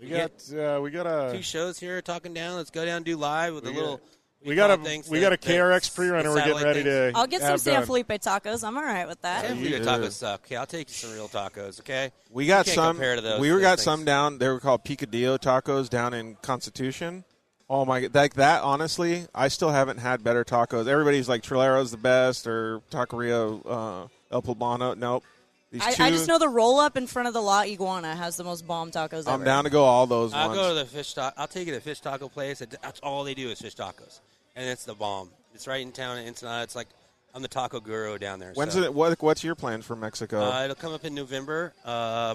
we got a 2 shows here talking down. Let's go down and do live with a little. we got a KRX pre-runner. We're getting ready to. I'll get some have San done. Felipe tacos. I'm all right with that. San Felipe tacos suck. Okay, I'll take you some real tacos. Okay, We got You can't some. compare to those- We those got things. some down. They were called Picadillo tacos down in Constitution. Oh my god, like that. Honestly, I still haven't had better tacos. Everybody's like Trolero's the best or Taqueria El Poblano. Nope. These two, I just know the roll-up in front of the La Iguana has the most bomb tacos ever. I'm down to go all those I'll ones. go to the fish taco. I'll take you to the fish taco place. That's all they do is fish tacos, and it's the bomb. It's right in town in Ensenada. It's like I'm the taco guru down there. When's so. it? What's your plans for Mexico? It'll come up in November.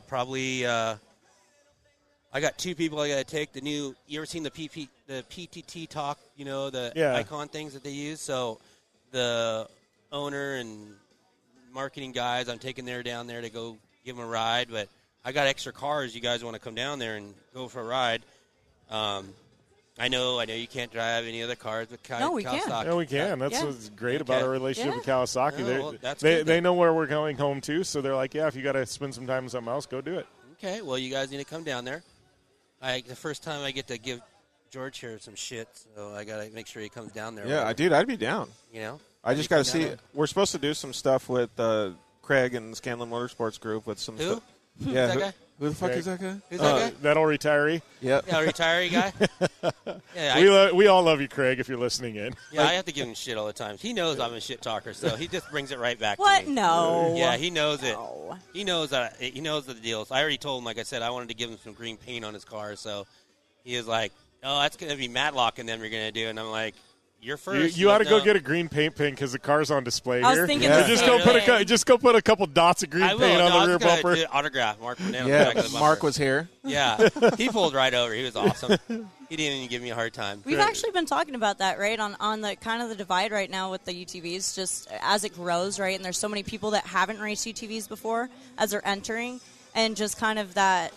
Probably. I got 2 people I got to take. The new. You ever seen the PTT talk? The icon things that they use. So the owner and marketing guys, I'm taking down there to go give them a ride. But I got extra cars. You guys want to come down there and go for a ride? I know you can't drive any other cars, but No, we can. Kawasaki. Yeah, we can. That's what's great about our relationship with Kawasaki. Oh, well, that's good they then. know where we're going home to, so they're like, yeah, if you got to spend some time with something else, go do it. Okay, well, you guys need to come down there. The first time I get to give George here some shit, so I got to make sure he comes down there. Yeah, dude, I'd be down. I just got to see. We're supposed to do some stuff with Craig and Scanlon Motorsports Group with some Who? stuff. Yeah, that guy? who the fuck Craig. is that guy? Who's that guy? That old retiree. Yep. Yeah, retiree guy. Yeah, We all love you, Craig, if you're listening in. I have to give him shit all the time. He knows I'm a shit talker, so he just brings it right back What? to me. No. Yeah, he knows it. No. He knows that. He knows the deals. I already told him, like I said, I wanted to give him some green paint on his car, so he was like, "Oh, that's going to be Matlock and them you're going to do," and I'm like, "You're first." You ought to go get a green paint pen because the car's on display I was here. thinking And the just same go put thing. just go put a couple dots of green I will. paint on No, the rear I was gonna bumper. do autograph, Marc Burnett on the Yeah, back of the bumper. Mark was here. Yeah, he pulled right over. He was awesome. He didn't even give me a hard time. We've actually been talking about that, right, on the kind of the divide right now with the UTVs, just as it grows, right, and there's so many people that haven't raced UTVs before as they're entering, and just kind of that,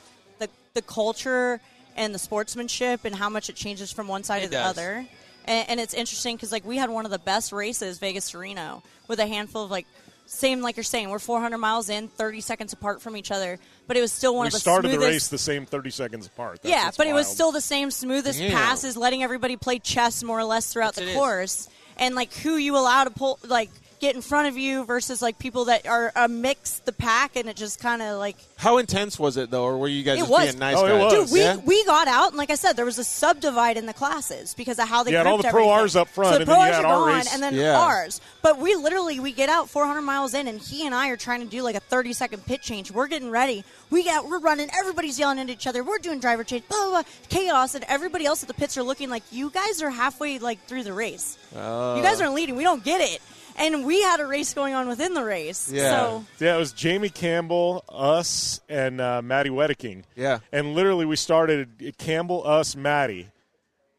the culture and the sportsmanship and how much it changes from one side to the other. And it's interesting because, like, we had one of the best races, Vegas-Reno, with a handful of, like, same like you're saying, we're 400 miles in, 30 seconds apart from each other, but it was still one of the smoothest. We started the race the same 30 seconds apart. Yeah, what's but it was wild. still the same smoothest passes, letting everybody play chess more or less throughout the course. And, like, who you allow to pull, like, get in front of you versus like people that are mix the pack, and it just kind of like. How intense was it though, or were you guys just being nice guys? It was. Dude, we got out, and like I said, there was a subdivide in the classes because of how they grouped all the everything. Pro Rs up front, so the and Pro then you Rs had are our gone, race. and then ours. But we get out 400 miles in, and he and I are trying to do like a 30-second pit change. We're getting ready. We're running. Everybody's yelling at each other. We're doing driver change. Blah, blah, blah, chaos, and everybody else at the pits are looking like you guys are halfway like through the race. You guys aren't leading. We don't get it. And we had a race going on within the race. Yeah, it was Jamie Campbell, us, and Maddie Wedeking. Yeah. And literally we started Campbell, us, Maddie.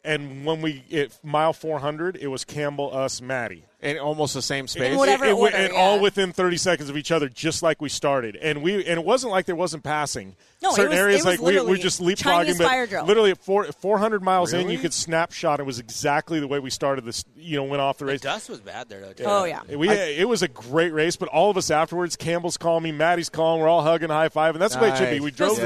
And when mile 400, it was Campbell, us, Maddie. And almost the same space. In whatever order, and all within 30 seconds of each other, just like we started. And it wasn't like there wasn't passing. No, certain areas it was like we're just leapfrogging, Chinese fire drill. but literally at 400 miles in, Really? you could snapshot. It was exactly the way we started this. Went off the race. The dust was bad there, though. Too. Oh yeah. It was a great race, but all of us afterwards, Campbell's calling me, Maddie's calling, we're all hugging, high five, and that's the way it should be. We drove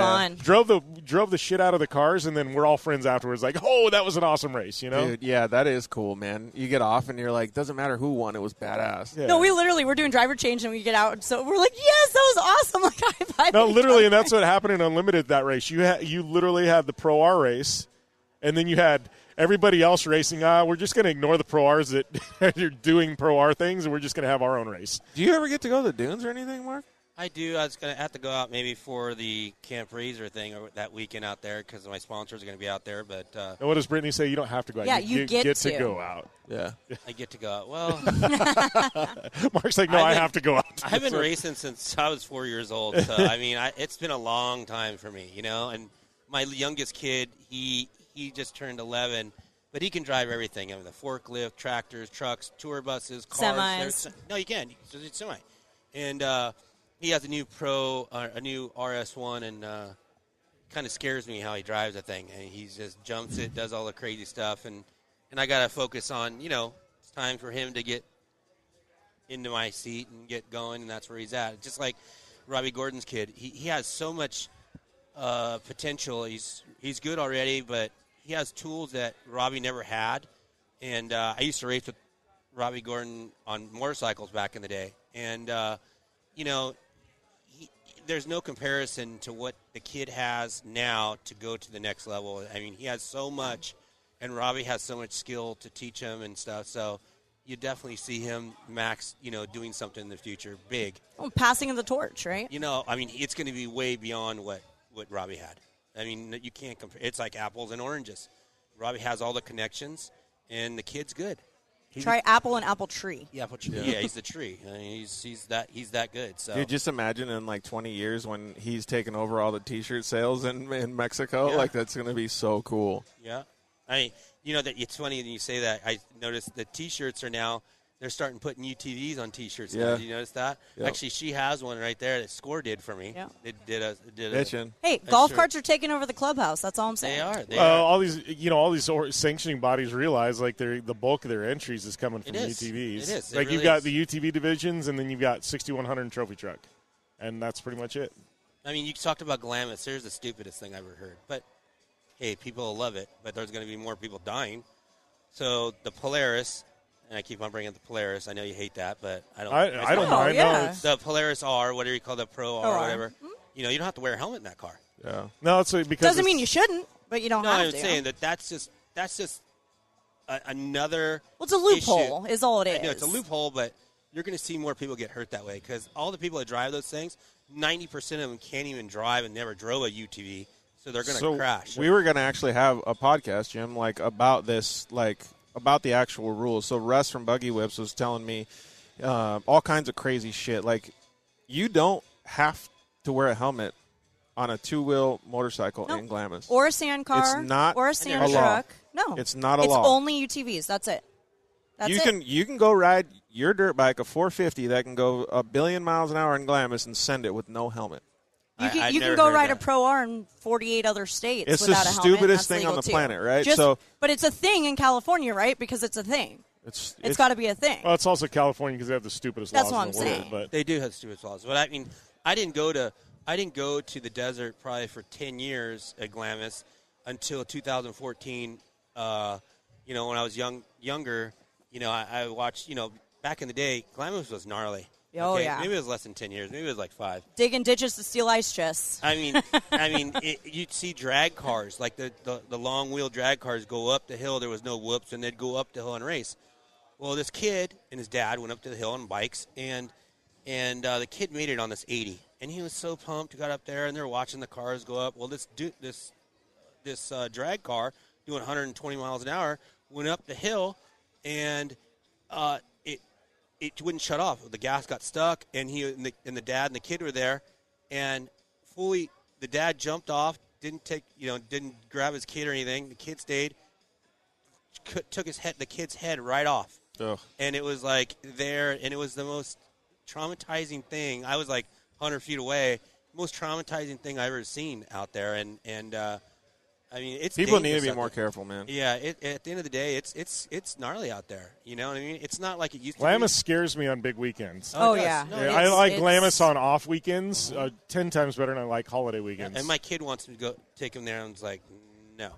the shit out of the cars, and then we're all friends afterwards. Like, oh, that was an awesome race, Dude, yeah, that is cool, man. You get off and you're like, doesn't matter who won, it was badass. Yeah. No, we're doing driver change, and we get out, so we're like, yes, that was awesome. Like high five. No, literally, and that's what happened in Unlimited that race. You literally had the Pro R race, and then you had everybody else racing. We're just going to ignore the Pro Rs that are doing Pro R things, and we're just going to have our own race. Do you ever get to go to the dunes or anything, Mark? I do. I was going to have to go out maybe for the Camp Razor thing or that weekend out there because my sponsors are going to be out there. But and what does Brittney say? You don't have to go out. Yeah, you get to go out. Yeah. I get to go out. Well, Mark's like, no, I have to go out. I've been racing since I was 4 years old. So, I mean, it's been a long time for me, and my youngest kid, he just turned 11, but he can drive everything. I mean, the forklift, tractors, trucks, tour buses, cars. Semis. No, you can. It's semi. And he has a new RS1, and kind of scares me how he drives that thing. And he just jumps it, does all the crazy stuff, and I got to focus on, it's time for him to get into my seat and get going, and that's where he's at. Just like Robbie Gordon's kid, he has so much potential. He's good already, but he has tools that Robbie never had. And I used to race with Robbie Gordon on motorcycles back in the day, and there's no comparison to what the kid has now to go to the next level. I mean, he has so much, and Robbie has so much skill to teach him and stuff. So you definitely see him, Max, doing something in the future, big. Oh, passing of the torch, right? I mean, it's going to be way beyond what Robbie had. I mean, you can't compare. It's like apples and oranges. Robbie has all the connections, and the kid's good. Try apple and apple tree. Yeah, apple tree. Yeah, he's the tree. I mean, he's that good. So Dude, just imagine in like 20 years when he's taking over all the T-shirt sales in Mexico. Yeah. Like, that's going to be so cool. Yeah. I mean, that it's funny when you say that. I noticed the T-shirts are now, they're starting putting UTVs on T-shirts now. Yeah. Did you notice that? Yep. Actually, she has one right there that Score did for me. Yeah. It did a Bitchin'. Hey, golf carts are taking over the clubhouse. That's all I'm saying. They are. All these, all these sanctioning bodies realize like the bulk of their entries is coming from UTVs. It is. Like it you've really got is. the UTV divisions, and then you've got 6100 and trophy truck, and that's pretty much it. I mean, you talked about Glamis. Here's the stupidest thing I've ever heard. But, hey, people will love it, but there's going to be more people dying. So the Polaris, and I keep on bringing up the Polaris. I know you hate that, but I don't. I don't mind. Yeah. The Polaris R, whatever you call the Pro R, R. whatever. You don't have to wear a helmet in that car. Yeah. No, it's because Doesn't mean you shouldn't, but you don't No, have I'm to. saying that's just another. Well, it's a loophole, issue. is all it is. No, it's a loophole, but you're going to see more people get hurt that way because all the people that drive those things, 90% of them can't even drive and never drove a UTV, so they're going to crash. We were going to actually have a podcast, Jim, like about this, like about the actual rules. So Russ from Buggy Whips was telling me all kinds of crazy shit. Like, you don't have to wear a helmet on a two-wheel motorcycle in Glamis. Or a sand car. It's not or a sand a law. truck. No. It's not a it's law. It's only UTVs. That's it. You can go ride your dirt bike, a 450 that can go 1 billion miles an hour in Glamis and send it with no helmet. You can go ride a Pro R in 48 other states It's without the a helmet. stupidest That's thing on legal the too. planet, right? But it's a thing in California, right? Because it's a thing. It's got to be a thing. Well, it's also California because they have the stupidest That's laws what in I'm the saying. world. But They do have stupid laws. But I mean, I didn't go to the desert probably for 10 years at Glamis until 2014. When I was younger, I watched, back in the day, Glamis was gnarly. Oh, yeah. Maybe it was less than 10 years. Maybe it was like 5. Digging ditches to steal ice chests. I mean, you'd see drag cars, like the long wheel drag cars go up the hill. There was no whoops, and they'd go up the hill and race. Well, this kid and his dad went up to the hill on bikes, and the kid made it on this 80, and he was so pumped. He got up there, and they're watching the cars go up. Well, this drag car doing 120 miles an hour went up the hill, and it wouldn't shut off. The gas got stuck, and the dad and the kid were there, and the dad jumped off, didn't grab his kid or anything. The kid stayed, took the kid's head right off. Ugh. And it was like there, and it was the most traumatizing thing. I was like 100 feet away. Most traumatizing thing I've ever seen out there, and I mean, it's people need to be out more there. careful, man. Yeah, at the end of the day, it's gnarly out there. You know what I mean? It's not like it used to Glamis be. scares me on big weekends. Oh, yeah. No, I like Glamis on off weekends 10 times better than I like holiday weekends. And my kid wants me to go take him there, and I was like, no.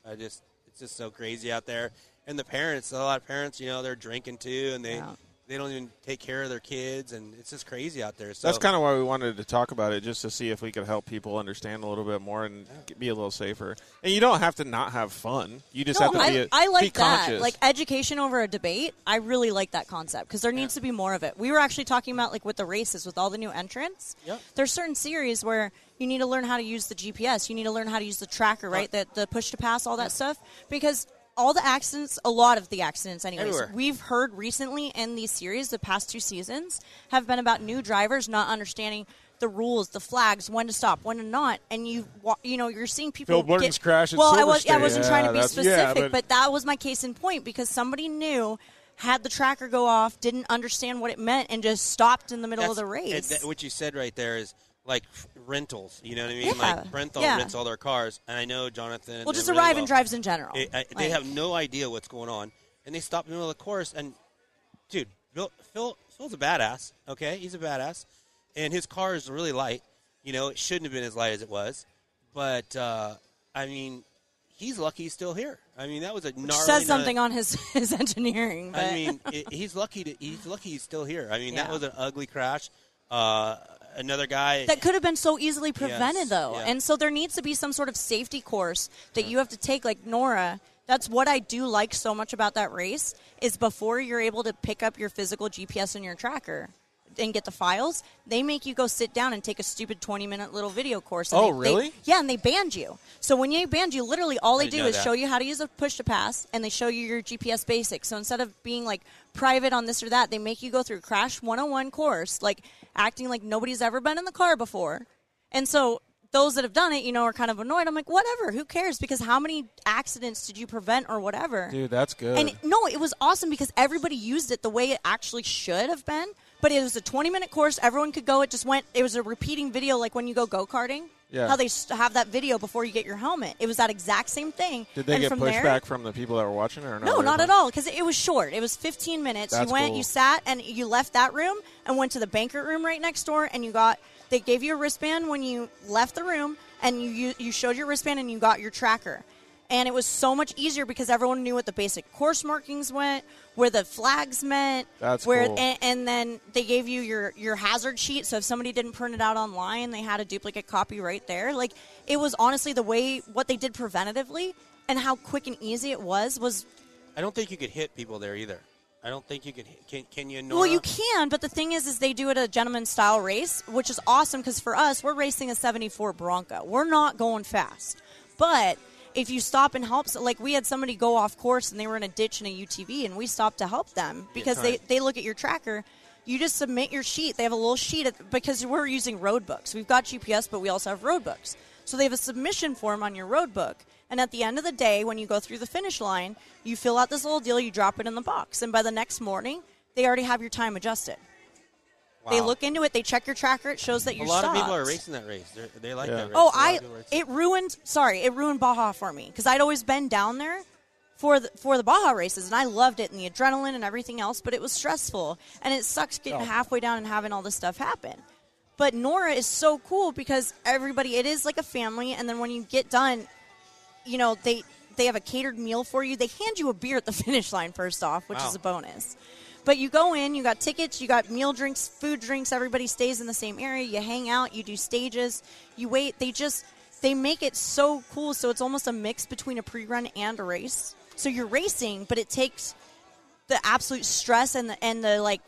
It's just so crazy out there. And the parents, a lot of parents, they're drinking too, and they don't even take care of their kids, and it's just crazy out there. So that's kind of why we wanted to talk about it, just to see if we could help people understand a little bit more and be a little safer. And you don't have to not have fun. You just have to I like be conscious. that. Like education over a debate, I really like that concept because there needs to be more of it. We were actually talking about like with the races, with all the new entrants. Yep. There's certain series where you need to learn how to use the GPS. You need to learn how to use the tracker, right? The push to pass, all that stuff. Because all the accidents, a lot of the accidents anyways, everywhere. We've heard recently in these series, the past 2 seasons, have been about new drivers not understanding the rules, the flags, when to stop, when to not, and you're seeing people Phil Blurton's crash at Well, Silver I State. wasn't trying to be specific, but that was my case in point because somebody knew, had the tracker go off, didn't understand what it meant, and just stopped in the middle of the race. What you said right there is like rentals, you know what I mean? Yeah. Like rental rents all their cars, and I know Jonathan. Well, just really arrive and drives in general. They have no idea what's going on, and they stop in the middle of the course. And dude, Phil's a badass. Okay, he's a badass, and his car is really light. It shouldn't have been as light as it was, but I mean, he's lucky he's still here. I mean, that was a gnarly. Says something on his engineering. But. I mean, he's lucky he's still here. I mean, that was an ugly crash. Another guy that could have been so easily prevented, though. Yeah. And so there needs to be some sort of safety course that you have to take, like Nora. That's what I do like so much about that race is before you're able to pick up your physical GPS and your tracker and get the files, they make you go sit down and take a stupid 20-minute little video course. And really? And they banned you. So when they banned you, literally all they do is that. show you how to use a push-to-pass, and they show you your GPS basics. So instead of being, like, private on this or that, they make you go through Crash 101 course, like, acting like nobody's ever been in the car before. And so those that have done it, are kind of annoyed. I'm like, whatever, who cares? Because how many accidents did you prevent or whatever? Dude, that's good. And it was awesome because everybody used it the way it actually should have been. But it was a 20-minute course. Everyone could go. It was a repeating video like when you go go-karting. Yeah. How they have that video before you get your helmet. It was that exact same thing. Did they get pushback from the people that were watching it or No, not at all, because it was short. It was 15 minutes. That's you went, cool. you sat, and you left that room and went to the banquet room right next door, and they gave you a wristband when you left the room, and you showed your wristband and you got your tracker. And it was so much easier because everyone knew what the basic course markings went, where the flags meant. That's cool. And then they gave you your hazard sheet, so if somebody didn't print it out online, they had a duplicate copy right there. Like, it was honestly what they did preventatively and how quick and easy it was. I don't think you could hit people there either. I don't think you could. Can you, Nora? Well, you can, but the thing is they do it a gentleman-style race, which is awesome because for us, we're racing a 74 Bronco. We're not going fast. But if you stop and help, like we had somebody go off course and they were in a ditch in a UTV, and we stopped to help them because they look at your tracker. You just submit your sheet. They have a little sheet because we're using road books. We've got GPS, but we also have road books. So they have a submission form on your road book. And at the end of the day, when you go through the finish line, you fill out this little deal, you drop it in the box. And by the next morning, they already have your time adjusted. Wow. They look into it. They check your tracker. It shows that you're stopped. A lot of people are racing that race. They like that race. Oh, it ruined Baja for me because I'd always been down there for the Baja races, and I loved it and the adrenaline and everything else, but it was stressful. And it sucks getting halfway down and having all this stuff happen. But Nora is so cool because it is like a family, and then when you get done, they have a catered meal for you. They hand you a beer at the finish line first off, which is a bonus. But you go in, you got tickets, you got meal drinks, food drinks, everybody stays in the same area, you hang out, you do stages, you wait. They make it so cool, so it's almost a mix between a pre-run and a race. So you're racing, but it takes the absolute stress and the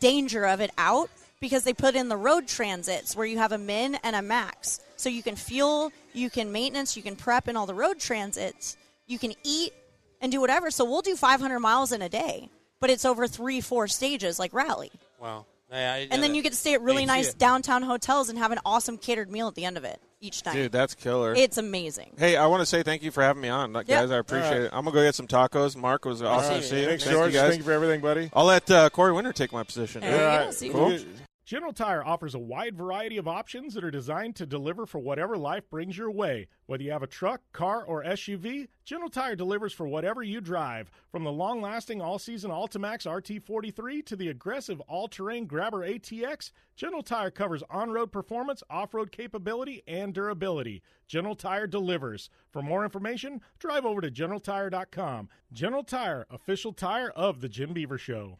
danger of it out, because they put in the road transits where you have a min and a max. So you can fuel, you can maintenance, you can prep in all the road transits, you can eat and do whatever. So we'll do 500 miles in a day, but it's over 3-4 stages like rally. Wow. And then you get to stay at really nice downtown hotels and have an awesome catered meal at the end of it each night. Dude, that's killer. It's amazing. Hey, I want to say thank you for having me on, guys. I appreciate it. I'm going to go get some tacos. Mark, was awesome to see you. Thanks, George. Thank you for everything, buddy. I'll let Cory Winner take my position. There you go. See you. Cool. General Tire offers a wide variety of options that are designed to deliver for whatever life brings your way. Whether you have a truck, car, or SUV, General Tire delivers for whatever you drive. From the long-lasting all-season Altimax RT43 to the aggressive all-terrain Grabber ATX, General Tire covers on-road performance, off-road capability, and durability. General Tire delivers. For more information, drive over to GeneralTire.com. General Tire, official tire of the Jim Beaver Show.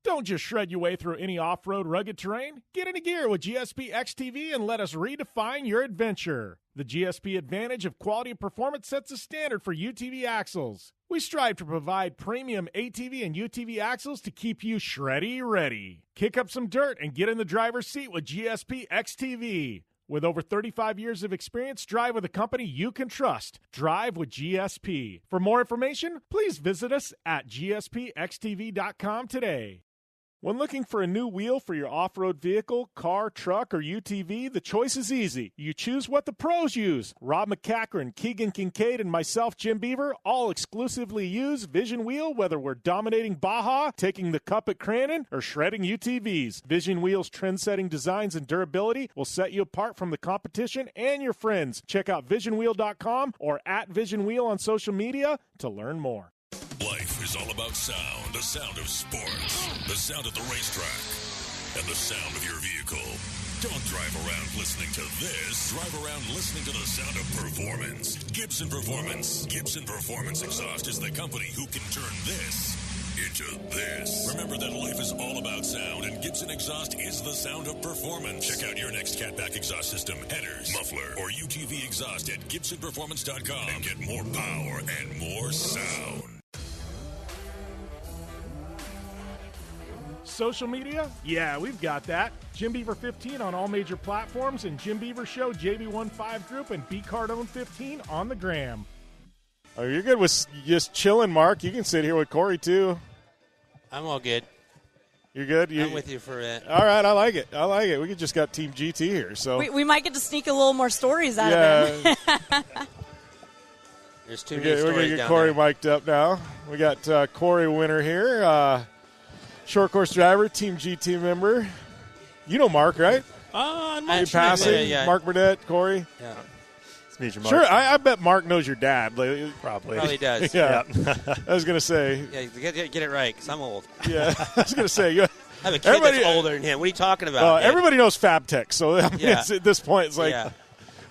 Don't just shred your way through any off-road rugged terrain. Get into gear with GSP XTV and let us redefine your adventure. The GSP advantage of quality and performance sets a standard for UTV axles. We strive to provide premium ATV and UTV axles to keep you shreddy ready. Kick up some dirt and get in the driver's seat with GSP XTV. With over 35 years of experience, drive with a company you can trust. Drive with GSP. For more information, please visit us at gspxtv.com today. When looking for a new wheel for your off-road vehicle, car, truck, or UTV, the choice is easy. You choose what the pros use. Rob McCachran, Keegan Kincaid, and myself, Jim Beaver, all exclusively use Vision Wheel, whether we're dominating Baja, taking the cup at Crandon, or shredding UTVs. Vision Wheel's trend-setting designs and durability will set you apart from the competition and your friends. Check out visionwheel.com or at Vision Wheel on social media to learn more. Life is all about sound, the sound of sports, the sound at the racetrack, and the sound of your vehicle. Don't drive around listening to this. Drive around listening to the sound of performance. Gibson Performance. Gibson Performance Exhaust is the company who can turn this into this. Remember that life is all about sound, and Gibson Exhaust is the sound of performance. Check out your next catback exhaust system, headers, muffler, or UTV exhaust at GibsonPerformance.com and get more power and more sound. Social media? Yeah, we've got that. Jim Beaver 15 on all major platforms, and Jim Beaver Show JB15 Group and B Cardone 15 on the gram. Oh, you're good with just chilling, Mark. You can sit here with Cory too. I'm all good. You're good. I'm with you for it. All right, I like it. We just got Team GT here, so we might get to sneak a little more stories out of them. There's too many stories. We're gonna get down Cory there. mic'd up now. We got Cory Winner here. Short course driver, Team GT member. You know Mark, right? I'm passing. yeah. Marc Burnett, Cory. Yeah. It's me, Mark. Sure, I bet Mark knows your dad. Probably does. Yeah. I was going to say. Yeah, get it right, because I'm old. Yeah, I was going to say. I have a kid that's older than him. What are you talking about? Everybody knows FabTech, so I mean, at this point, it's like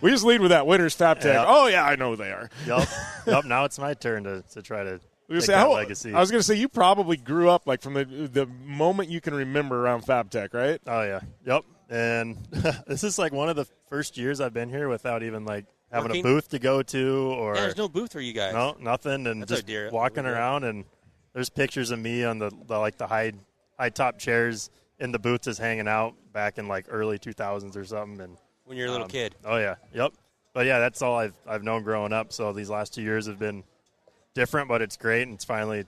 we just lead with that. Winner's FabTech. Yep. Oh, yeah, I know they are. Yep. Now it's my turn to try to take say, that legacy. I was going to say, you probably grew up like from the moment you can remember around FabTech, right? Oh, yeah. Yep. And this is like one of the first years I've been here without even like having a booth to go to. Or there's no booth for you guys. No, nothing. And That's just walking around, and there's pictures of me on the high top chairs in the booths just hanging out back in like early 2000s or something. And when you're a little kid. Oh, yeah. Yep. But, yeah, that's all I've known growing up. So these last 2 years have been different, but it's great, and it's finally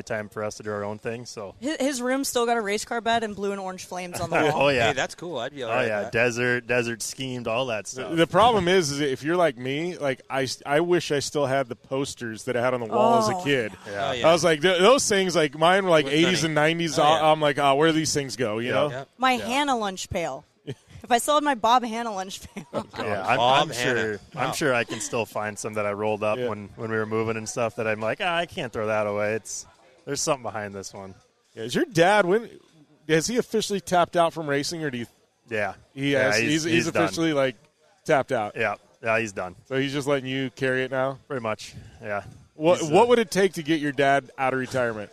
time for us to do our own thing. So his room still got a race car bed and blue and orange flames on the wall. Oh yeah, hey, that's cool. I'd be all right. Oh yeah, with that. desert schemed, all that stuff. The problem is if you're like me, like I wish I still had the posters that I had on the wall as a kid. Yeah. Oh, yeah. I was like those things, like mine were like We're 80s stunning. and 90s. Oh, yeah. I'm like, where do these things go? You know? Yep. My Hannah lunch pail. If I still had my Bob Hannah lunch pail. Yeah, I'm sure I can still find some that I rolled up when we were moving and stuff that I'm like, I can't throw that away. There's something behind this one. Yeah, is your dad has he officially tapped out from racing, or do you? Yeah, he has. He's officially like tapped out. Yeah, he's done. So he's just letting you carry it now, pretty much. Yeah. What would it take to get your dad out of retirement?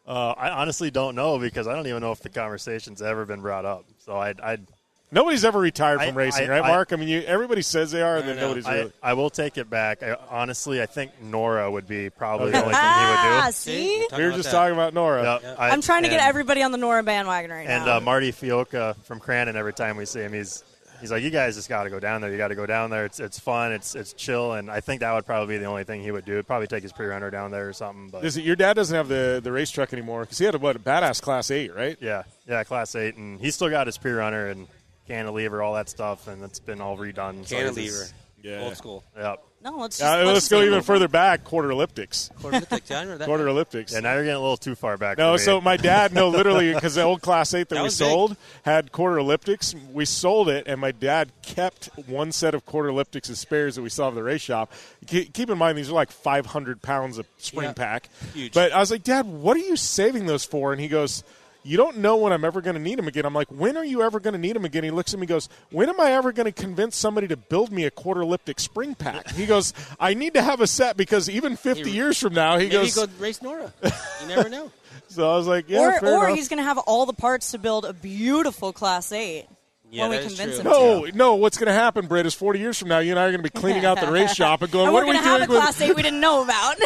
I honestly don't know because I don't even know if the conversation's ever been brought up. So I'd Nobody's ever retired from racing, right, Mark? I mean, everybody says they are, and then nobody's really. I will take it back. Honestly, I think Nora would be probably the only thing he would do. See? We were just talking about Nora. Yep. I'm trying to get everybody on the Nora bandwagon right now. And Marty Fioca from Crandon, every time we see him, he's like, you guys just got to go down there. You got to go down there. It's fun. It's chill. And I think that would probably be the only thing he would do. He'd probably take his pre-runner down there or something. But your dad doesn't have the race truck anymore because he had a badass Class 8, right? Yeah, Class 8. And he's still got his pre-runner and cantilever, all that stuff, and it's been all redone. Cantilever. So old school. Yep. No, let's go even further back. Quarter elliptics. Quarter elliptics. Yeah, now you're getting a little too far back. No, for me. so my dad, literally, because the old Class 8 that we sold had quarter elliptics. We sold it, and my dad kept one set of quarter elliptics as spares that we saw at the race shop. Keep in mind, these are like 500 pounds of spring pack. Huge. But I was like, Dad, what are you saving those for? And he goes, you don't know when I'm ever going to need them again. I'm like, when are you ever going to need them again? He looks at me and goes, when am I ever going to convince somebody to build me a quarter elliptic spring pack? He goes, I need to have a set because even 50 years from now, he goes. Maybe go race Nora. You never know. So I was like, yeah, or he's going to have all the parts to build a beautiful Class 8 when we convince him to. No, what's going to happen, Britt, is 40 years from now, you and I are going to be cleaning out the race shop and going, and what we're are we going to doing have a Class 8 we didn't know about.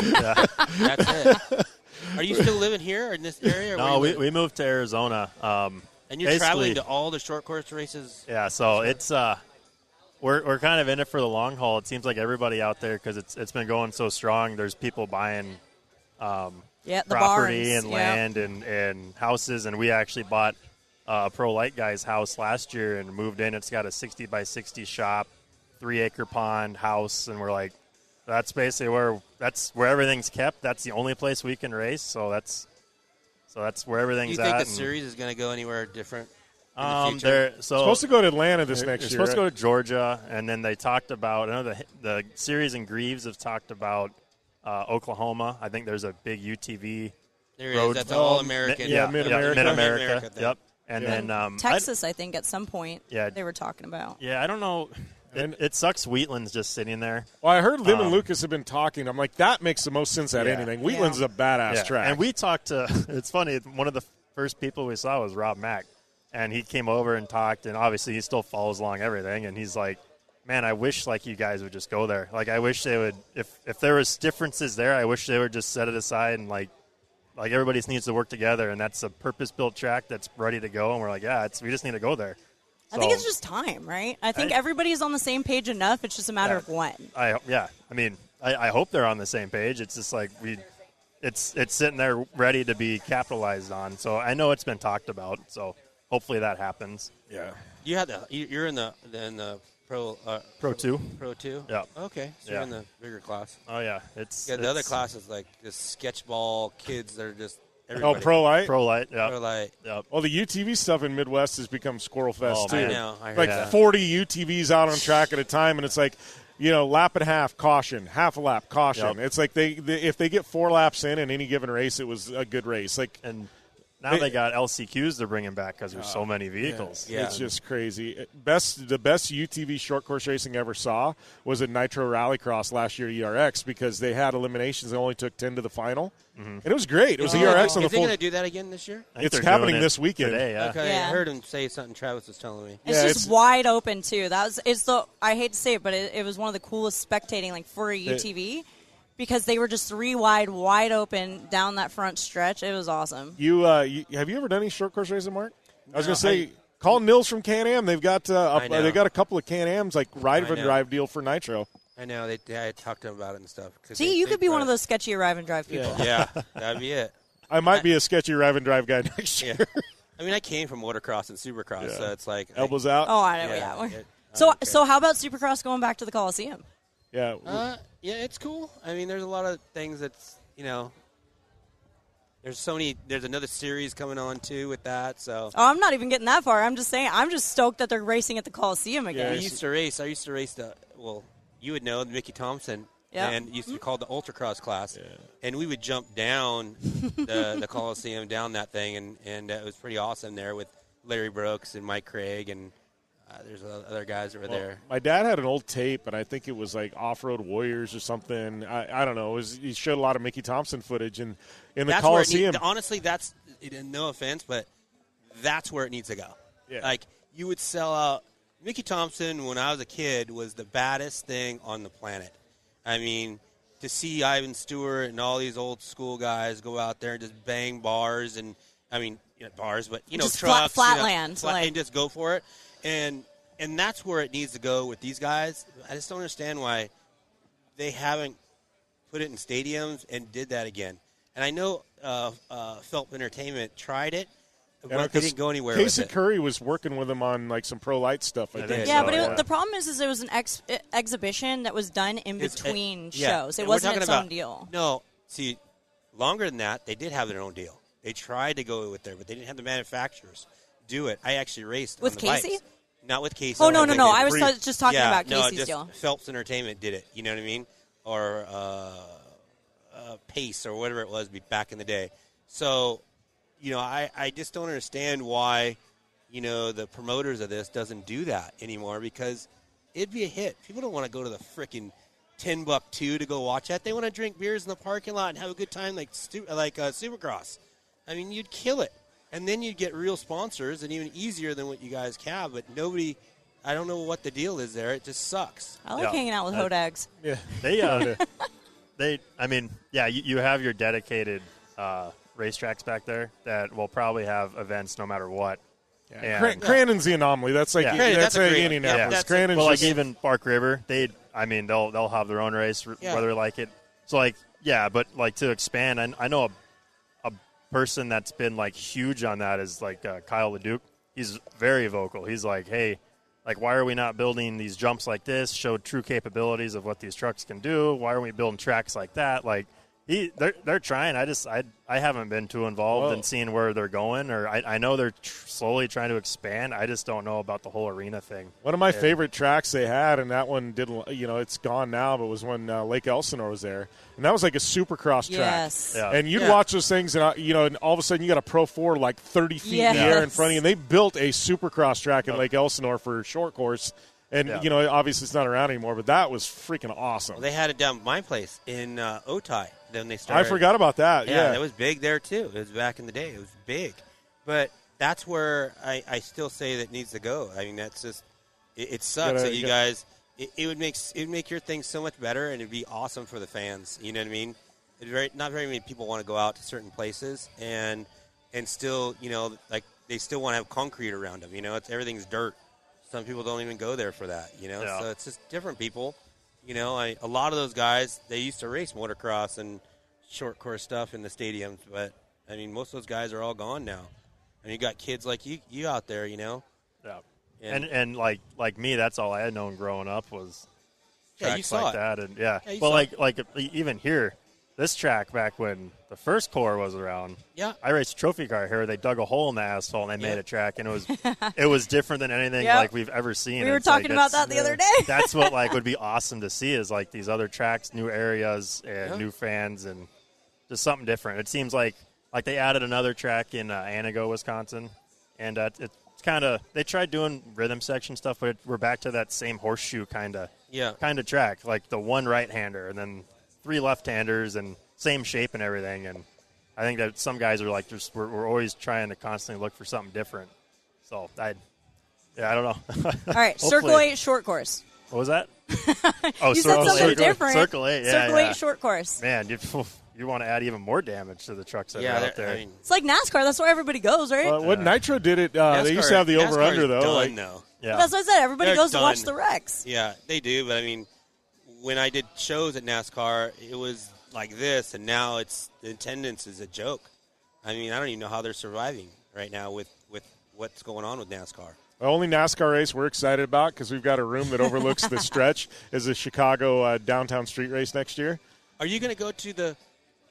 That's it. Are you still living here or in this area? No, we moved to Arizona. And you're traveling to all the short course races? Yeah, so it's we're kind of in it for the long haul. It seems like everybody out there, because it's been going so strong, there's people buying the property barns, and land and houses. And we actually bought a Pro Light guy's house last year and moved in. It's got a 60 by 60 shop, 3-acre pond house, and we're like, that's basically where everything's kept. That's the only place we can race. So that's where everything's at. Do you think the series is going to go anywhere different in the future? They're supposed to go to Atlanta next year. They're supposed to go to Georgia, and then they talked about. I know the series in Greaves have talked about Oklahoma. I think there's a big UTV. There road. is. That's all American. Mid-America. Yep. And then Texas, I think, at some point. Yeah. They were talking about. Yeah, I don't know. It sucks Wheatland's just sitting there. Well, I heard Lim and Lucas have been talking. I'm like, that makes the most sense out of anything. Wheatland's is a badass track. And we talked to, it's funny, one of the first people we saw was Rob Mack. And he came over and talked, and obviously he still follows along everything. And he's like, man, I wish you guys would just go there. I wish they would, if there was differences there, I wish they would just set it aside and like everybody needs to work together. And that's a purpose-built track that's ready to go. And we're like, we just need to go there. I think it's just time, right? I think everybody's on the same page enough. It's just a matter of when. I hope they're on the same page. It's just like it's sitting there ready to be capitalized on. So I know it's been talked about. So hopefully that happens. Yeah. You're in the Pro 2. Pro 2? Yeah. Okay. So you're in the bigger class. Oh, yeah. The other class is like just sketchball kids that are just everybody. Oh, Pro Light? Pro Light, yeah. Pro Light. Yep. Well, the UTV stuff in Midwest has become Squirrel Fest, too. I know. I heard like that. 40 UTVs out on track at a time, and it's like, lap and a half, caution, half a lap, caution. Yep. It's like if they get 4 laps in any given race, it was a good race. And now they got LCQs they're bringing back because there's so many vehicles. Yeah. It's just crazy. The best UTV short course racing I ever saw was at Nitro Rallycross last year at ERX because they had eliminations. They only took 10 to the final. Mm-hmm. And it was great. It was ERX on the full. Is they going to do that again this year? It's happening this weekend. Today, yeah. Okay, I heard him say something Travis was telling me. It's just wide open, too. I hate to say it, but it was one of the coolest spectating for a UTV. Because they were just 3 wide open down that front stretch. It was awesome. You have you ever done any short course racing, Mark? I was going to say, call Nils from Can-Am. They've got they got a couple of Can-Ams like ride and drive deal for Nitro. I know. I talked to them about it and stuff. See, you could be one of those sketchy arrive and drive people. Yeah, that'd be it. I might be a sketchy arrive and drive guy next year. I mean, I came from motocross and supercross, so it's like elbows out. Oh, I know. So how about supercross going back to the Coliseum? Yeah. Yeah, it's cool. I mean, there's a lot of things that's, there's another series coming on, too, with that, so. Oh, I'm not even getting that far. I'm just saying, I'm just stoked that they're racing at the Coliseum again. I used to race you would know, Mickey Thompson, and used to be called the Ultracross class, and we would jump down the Coliseum, down that thing, and it was pretty awesome there with Larry Brooks and Mike Craig, and There's other guys over there. My dad had an old tape, and I think it was like Off-Road Warriors or something. I don't know. He showed a lot of Mickey Thompson footage in the Coliseum. Honestly, that's no offense, but that's where it needs to go. Yeah. Like, you would sell out. Mickey Thompson, when I was a kid, was the baddest thing on the planet. I mean, to see Ivan Stewart and all these old school guys go out there and just bang bars and, bars, but, just trucks. Flatland. And just go for it. And that's where it needs to go with these guys. I just don't understand why they haven't put it in stadiums and did that again. And I know Phelps Entertainment tried it, but they didn't go anywhere with it. Casey Curry was working with them on like some pro light stuff, I think. Yeah, but the problem is it was an exhibition that was done in between shows. It wasn't its own deal. No, see, longer than that, they did have their own deal. They tried to go with there, but they didn't have the manufacturers do it. I actually raced with on the Casey? bikes. Not with Casey. Oh, no. I was just talking about Casey's deal. Phelps Entertainment did it, you know what I mean? Or Pace or whatever it was back in the day. So, I just don't understand why, the promoters of this doesn't do that anymore, because it'd be a hit. People don't want to go to the frickin' $10 to go watch that. They want to drink beers in the parking lot and have a good time like Supercross. I mean, you'd kill it. And then you'd get real sponsors, and even easier than what you guys have. But nobody, I don't know what the deal is there. It just sucks. I like hanging out with Hodags. Yeah, you have your dedicated racetracks back there that will probably have events no matter what. Yeah. Crandon's the anomaly. That's like that's like Indianapolis. Crandon's like even Bark River. They'll have their own race whether they like it. So but like to expand, I know a person that's been like huge on that is like Kyle LeDuc. He's very vocal. He's like, hey, like, why are we not building these jumps like this, show true capabilities of what these trucks can do? Why aren't we building tracks like that? Like, they're trying. I haven't been too involved in seeing where they're going, or I know they're slowly trying to expand. I just don't know about the whole arena thing. One of my favorite tracks they had, and that one didn't, it's gone now, but was when Lake Elsinore was there, and that was like a supercross track. Yes. Yeah. And you'd watch those things, and and all of a sudden you got a Pro 4 like 30 feet in the air in front of you, and they built a supercross track in Lake Elsinore for short course. And, obviously it's not around anymore, but that was freaking awesome. Well, they had it down at my place in Otay. Then they started. I forgot about that. Yeah, it was big there, too. It was back in the day. It was big. But that's where I still say that needs to go. I mean, that's just – it sucks that you guys – it would make your thing so much better, and it would be awesome for the fans. You know what I mean? Not very many people want to go out to certain places and still, like they still want to have concrete around them. Everything's dirt. Some people don't even go there for that, So it's just different people. A lot of those guys, they used to race motocross and short course stuff in the stadiums, but, I mean, most of those guys are all gone now. And you got kids like you out there, Yeah. And like me, that's all I had known growing up was tracks you saw like it. that. And like even here, this track back when the first core was around. Yeah, I raced a trophy car here. They dug a hole in the asphalt and they made a track, and it was different than anything like we've ever seen. We were talking about that the other day. That's what would be awesome to see is like these other tracks, new areas, and new fans, and just something different. It seems like they added another track in Anago, Wisconsin, and it's kind of they tried doing rhythm section stuff, but we're back to that same horseshoe kind of track, like the one right-hander and then 3 left-handers and same shape and everything. And I think that some guys are like, we're always trying to constantly look for something different. So I don't know. All right, Circle 8 short course. What was that? You said something different. Circle 8, Circle 8 short course. Man, you want to add even more damage to the trucks that are out there. I mean, it's like NASCAR. That's where everybody goes, right? When Nitro did it, they used to have the over-under, though. Yeah. That's what I said. Everybody goes to watch the wrecks. Yeah, they do. But, I mean, when I did shows at NASCAR, it was like this, and now the attendance is a joke. I mean, I don't even know how they're surviving right now with what's going on with NASCAR. The only NASCAR race we're excited about, because we've got a room that overlooks the stretch, is the Chicago downtown street race next year. Are you going to go to the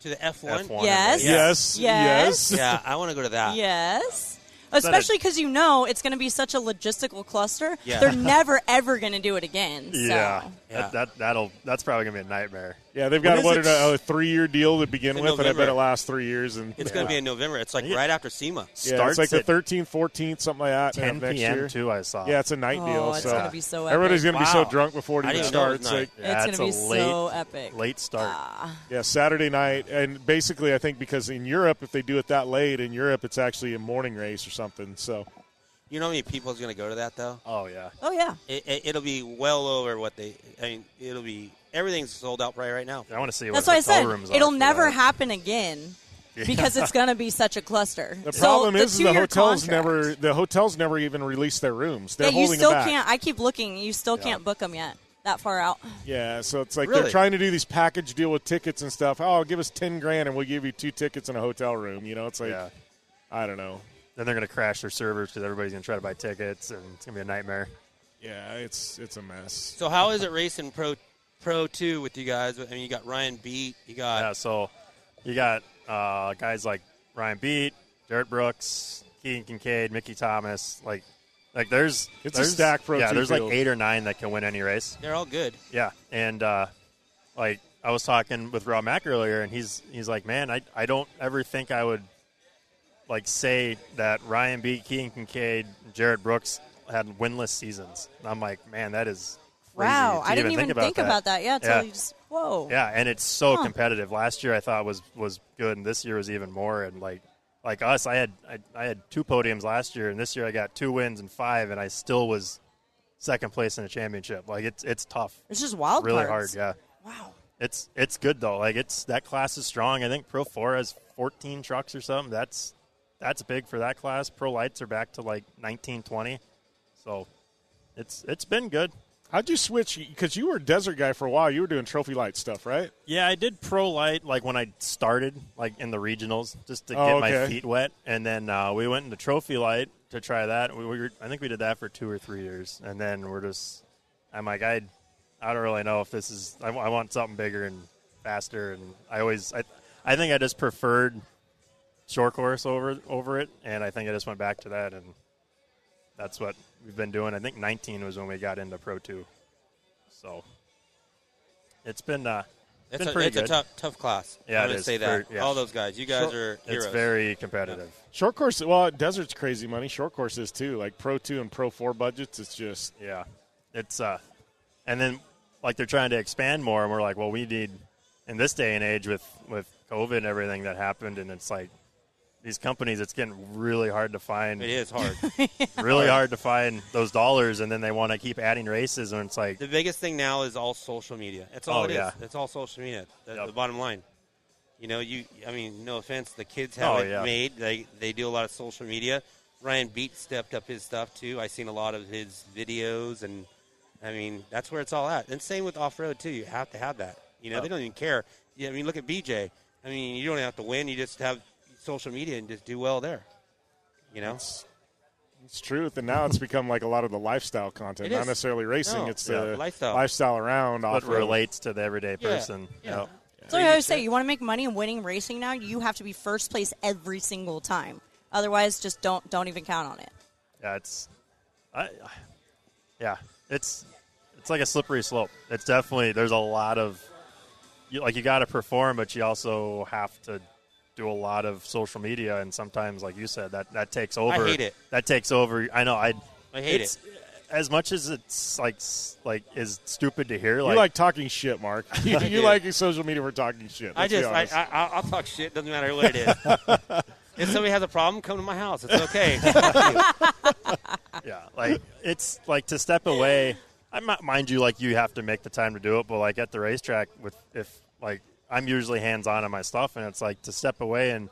F1? Yes. Yes. Yeah, I want to go to that. Yes. Especially because it's going to be such a logistical cluster. Yeah. They're never, ever going to do it again. So. Yeah. That's probably going to be a nightmare. Yeah, they've got a 3-year deal to begin with, November. and I bet it lasts 3 years. And it's going to be in November. It's like right after SEMA. Yeah, it's like the 13th, 14th, something like that. 10 next p.m. year. too, I saw. Yeah, it's a night deal. It's so going to be so epic. Everybody's going to be so drunk before it even starts. It's going to be so epic. Late start. Yeah, Saturday night. And basically, I think because in Europe, if they do it that late, in Europe, it's actually a morning race or something. So, you know how many people is going to go to that, though? Oh, yeah. Oh, yeah. It'll be well over what it'll be. Everything's sold out right now. I want to see what That's why I said it'll never that. happen again because it's going to be such a cluster. The problem is the hotels never even release their rooms. They're holding them back. Can't. I keep looking. You still can't book them yet. That far out. Yeah, so it's like they're trying to do these package deal with tickets and stuff. Oh, give us $10,000 and we'll give you 2 tickets in a hotel room. You know, it's like I don't know. Then they're going to crash their servers because everybody's going to try to buy tickets, and it's going to be a nightmare. Yeah, it's a mess. So how is it racing Pro 2 with you guys? I mean, you got Ryan Beat. You got guys like Ryan Beat, Jared Brooks, Keegan Kincaid, Mickey Thomas. Like there's a stack Pro 2 Yeah, there's field. like 8 or 9 that can win any race. They're all good. Yeah, and like I was talking with Rob Mack earlier, and he's like, man, I don't ever think I would like say that Ryan Beat, Keegan Kincaid, Jared Brooks had winless seasons. And I'm like, man, that is crazy. Wow, I didn't even think that. about that. Yeah, until you just whoa. Yeah, and it's so competitive. Last year I thought was good, and this year was even more. And like us, I had 2 podiums last year, and this year I got 2 wins and 5, and I still was second place in a championship. Like it's tough. It's just wild really cards. hard. Yeah. Wow. It's good though. Like that class is strong. I think Pro 4 has 14 trucks or something. That's big for that class. Pro Lights are back to like 19, 20. So it's been good. How'd you switch? Because you were a desert guy for a while. You were doing trophy light stuff, right? Yeah, I did Pro Light like when I started, like in the regionals, just to get my feet wet. And then we went into Trophy Light to try that. I think we did that for 2 or 3 years. And then I'm like, I don't really know if this is. I want something bigger and faster. And I think I just preferred short course over it. And I think I just went back to that, and that's what we've been doing. I think 19 was when we got into Pro 2. So it's been pretty good. It's a tough class. Yeah, I'm going to say that. All those guys. You guys are heroes. It's very competitive. Yeah. Short course, well, desert's crazy money. Short course is too. Like Pro 2 and Pro 4 budgets, it's just. Yeah. It's and then like they're trying to expand more, and we're like, well, we need, in this day and age with COVID and everything that happened, and it's like, these companies, it's getting really hard to find. It is hard. Really hard to find those dollars, and then they want to keep adding races, and it's like. The biggest thing now is all social media. That's all it is. It's all social media. The bottom line. You know, no offense, the kids have it made. They do a lot of social media. Ryan Beat stepped up his stuff, too. I've seen a lot of his videos, and, I mean, that's where it's all at. And same with off-road, too. You have to have that. You know, they don't even care. Yeah, I mean, look at BJ. I mean, you don't have to win. You just have social media and just do well there. You know? It's truth, and now it's become like a lot of the lifestyle content, not necessarily racing. It's the lifestyle around what off-road. Relates to the everyday person. Yeah. So I always say, you want to make money in winning racing now, you have to be first place every single time. Otherwise, just don't even count on it. Yeah, it's like a slippery slope. It's definitely, there's a lot of, you got to perform, but you also have to do a lot of social media, and sometimes, like you said, that takes over. I hate it. That takes over. I know. I hate it. As much as it's like is stupid to hear. You like talking shit, Mark. You like social media for talking shit. I'll talk shit. Doesn't matter what it is. If somebody has a problem, come to my house. It's okay. Yeah, like it's like to step away. Mind you, like you have to make the time to do it, but like at the racetrack, I'm usually hands-on on my stuff, and it's like to step away and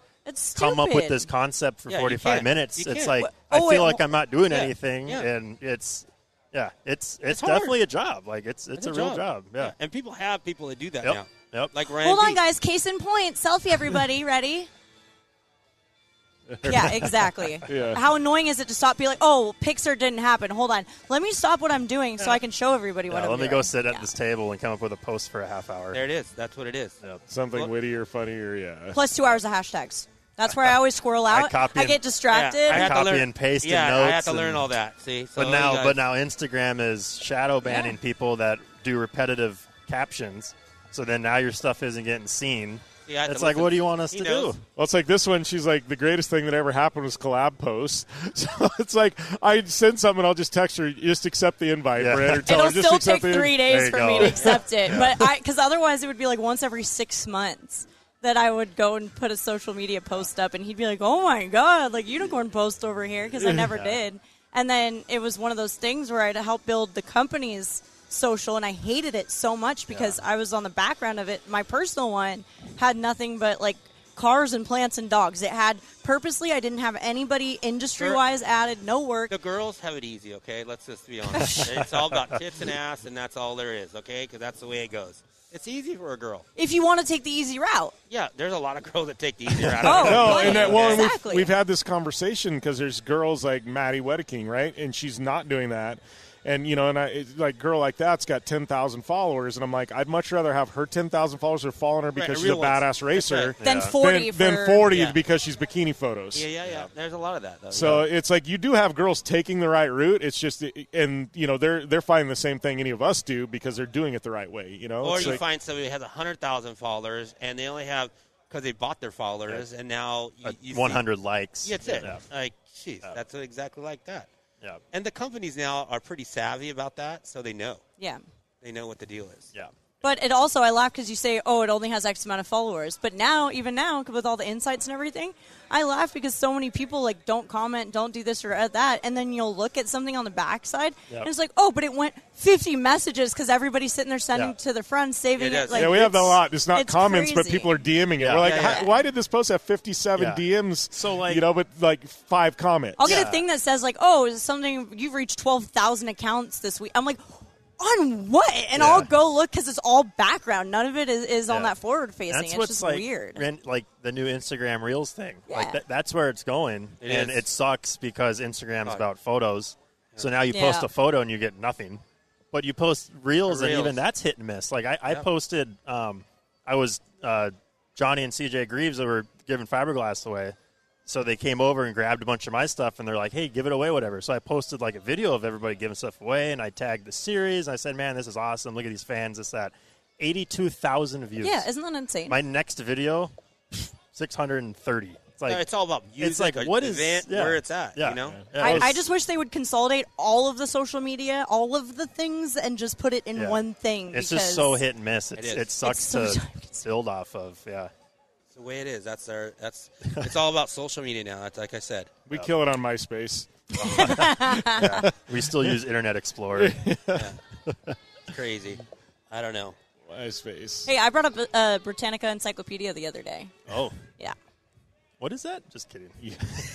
come up with this concept for 45 minutes. It's like I feel like I'm not doing anything, and it's definitely a job. Like it's a real job. Yeah, and people have people that do that now. Yep. Like Ryan Hold on, Beat. guys. Case in point. Selfie, everybody. Ready? Yeah, exactly. Yeah. How annoying is it to stop, be like, oh, Pixar didn't happen. Hold on. Let me stop what I'm doing so I can show everybody what I'm doing. Let me go sit at this table and come up with a post for a half hour. There it is. That's what it is. Yep. Something witty or funny or, Plus 2 hours of hashtags. That's where I always squirrel out. I get distracted. I copy and paste notes. I have to learn all that. See, so but now Instagram is shadow banning people that do repetitive captions, So then now your stuff isn't getting seen. Yeah, it's like, what do you want us to do? Well, it's like this one. She's like, the greatest thing that ever happened was collab posts. So it's like, I send something, I'll just text her, just accept the invite, Brett, or tell It'll her, still just take accept 3 days for go. me to accept it. But because otherwise it would be like once every 6 months that I would go and put a social media post up, and he'd be like, oh, my God, like unicorn post over here, because I never did. And then it was one of those things where I had to help build the company's social, and I hated it so much because I was on the background of it. My personal one had nothing but like cars and plants and dogs. It had purposely, I didn't have anybody industry-wise added, no work. The girls have it easy, okay? Let's just be honest. It's all about tits and ass, and that's all there is, okay? Because that's the way it goes. It's easy for a girl. If you want to take the easy route. Yeah, there's a lot of girls that take the easy route. Exactly. We've had this conversation because there's girls like Maddie Wedeking, right? And she's not doing that. And, you know, and it's like a girl like that's got 10,000 followers. And I'm like, I'd much rather have her 10,000 followers or following her because she's a badass racer than 40 than 40 because she's bikini photos. Yeah. There's a lot of that, though. So it's like you do have girls taking the right route. It's just, and, you know, they're finding the same thing any of us do because they're doing it the right way, you know? Or you find somebody who has 100,000 followers and they only have, because they bought their followers, and now you 100 likes. That's it. Like, geez, that's exactly like that. Yeah. And the companies now are pretty savvy about that, so they know. Yeah. They know what the deal is. Yeah. But it also, I laugh because you say, oh, it only has X amount of followers. But now, even now, with all the insights and everything, I laugh because so many people, like, don't comment, don't do this or that. And then you'll look at something on the backside, and it's like, oh, but it went 50 messages because everybody's sitting there sending to their friends, saving it. Like, we have that a lot. It's not comments, crazy. but people are DMing it. We're like, why did this post have 57 DMs, so like, you know, but like 5 comments? I'll get a thing that says, like, oh, is something, you've reached 12,000 accounts this week. I'm like, on what? And I'll go look because it's all background. None of it is on that forward facing. It's just like, weird. Like the new Instagram Reels thing. Yeah. Like that's where it's going. It sucks because Instagram's about photos. So now you post a photo and you get nothing. But you post Reels and even that's hit and miss. Like I posted, I was Johnny and CJ Greaves that were giving fiberglass away. So they came over and grabbed a bunch of my stuff, and they're like, hey, give it away, whatever. So I posted, like, a video of everybody giving stuff away, and I tagged the series. And I said, man, this is awesome. Look at these fans, this, that. 82,000 views. Yeah, isn't that insane? My next video, 630. It's like it's all about music. It's like, what is where it's at, you know? Yeah, I just wish they would consolidate all of the social media, all of the things, and just put it in one thing. It's just so hit and miss. It sucks to build off of, The way it is. It's all about social media now. That's like I said. We kill it on MySpace. We still use Internet Explorer. It's crazy. I don't know. MySpace. Hey, I brought up a Britannica encyclopedia the other day. Oh. Yeah. What is that? Just kidding.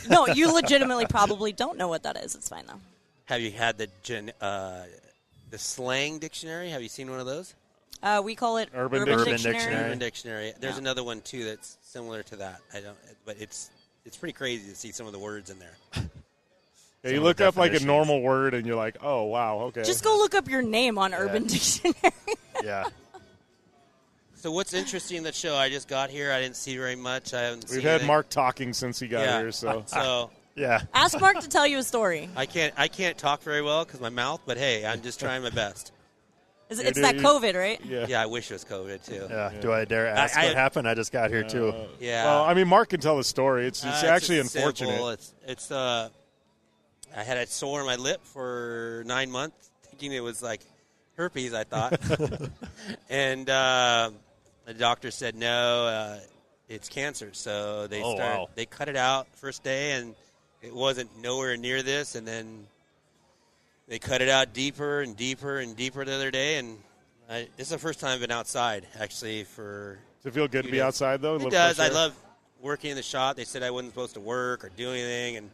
No, you legitimately probably don't know what that is. It's fine, though. Have you had the slang dictionary? Have you seen one of those? We call it Urban Dictionary. Urban Dictionary. There's another one too that's similar to that. But it's pretty crazy to see some of the words in there. Yeah, you look up like a normal word and you're like, oh wow, okay. Just go look up your name on Urban Dictionary. Yeah. So what's interesting in the show? I just got here. I didn't see very much. We've had Mark talking since he got here, so yeah. Ask Mark to tell you a story. I can't talk very well because my mouth. But hey, I'm just trying my best. It's that COVID, right? Yeah, I wish it was COVID, too. Yeah. Do I dare ask what happened? I just got here, too. Yeah. Well, I mean, Mark can tell the story. It's actually unfortunate. Simple. I had a sore in my lip for 9 months, thinking it was like herpes, I thought. And the doctor said, no, it's cancer. So they cut it out first day, and it wasn't nowhere near this, and then they cut it out deeper and deeper and deeper the other day, and this is the first time I've been outside, actually. Does it feel good to be outside, though? It does. I love working in the shop. They said I wasn't supposed to work or do anything, and,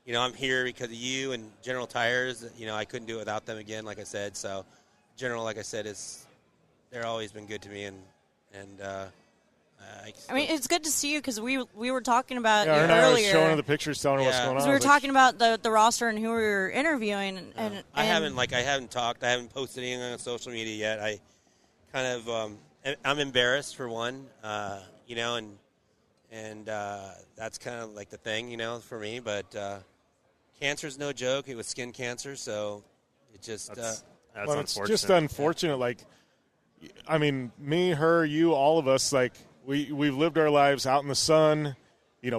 you know, I'm here because of you and General Tires. You know, I couldn't do it without them again, like I said. So General, like I said, they're always been good to me, and I mean, it's good to see you because we were talking about you earlier. I was showing her the pictures, telling her what's going on. We were talking about the roster and who we were interviewing, and I haven't talked. I haven't posted anything on social media yet. I kind of I'm embarrassed for one, you know, and that's kind of like the thing, you know, for me. But cancer's no joke. It was skin cancer, so it just that's well, unfortunate. it's just unfortunate, like. I mean, me, her, you, all of us, like we've lived our lives out in the sun,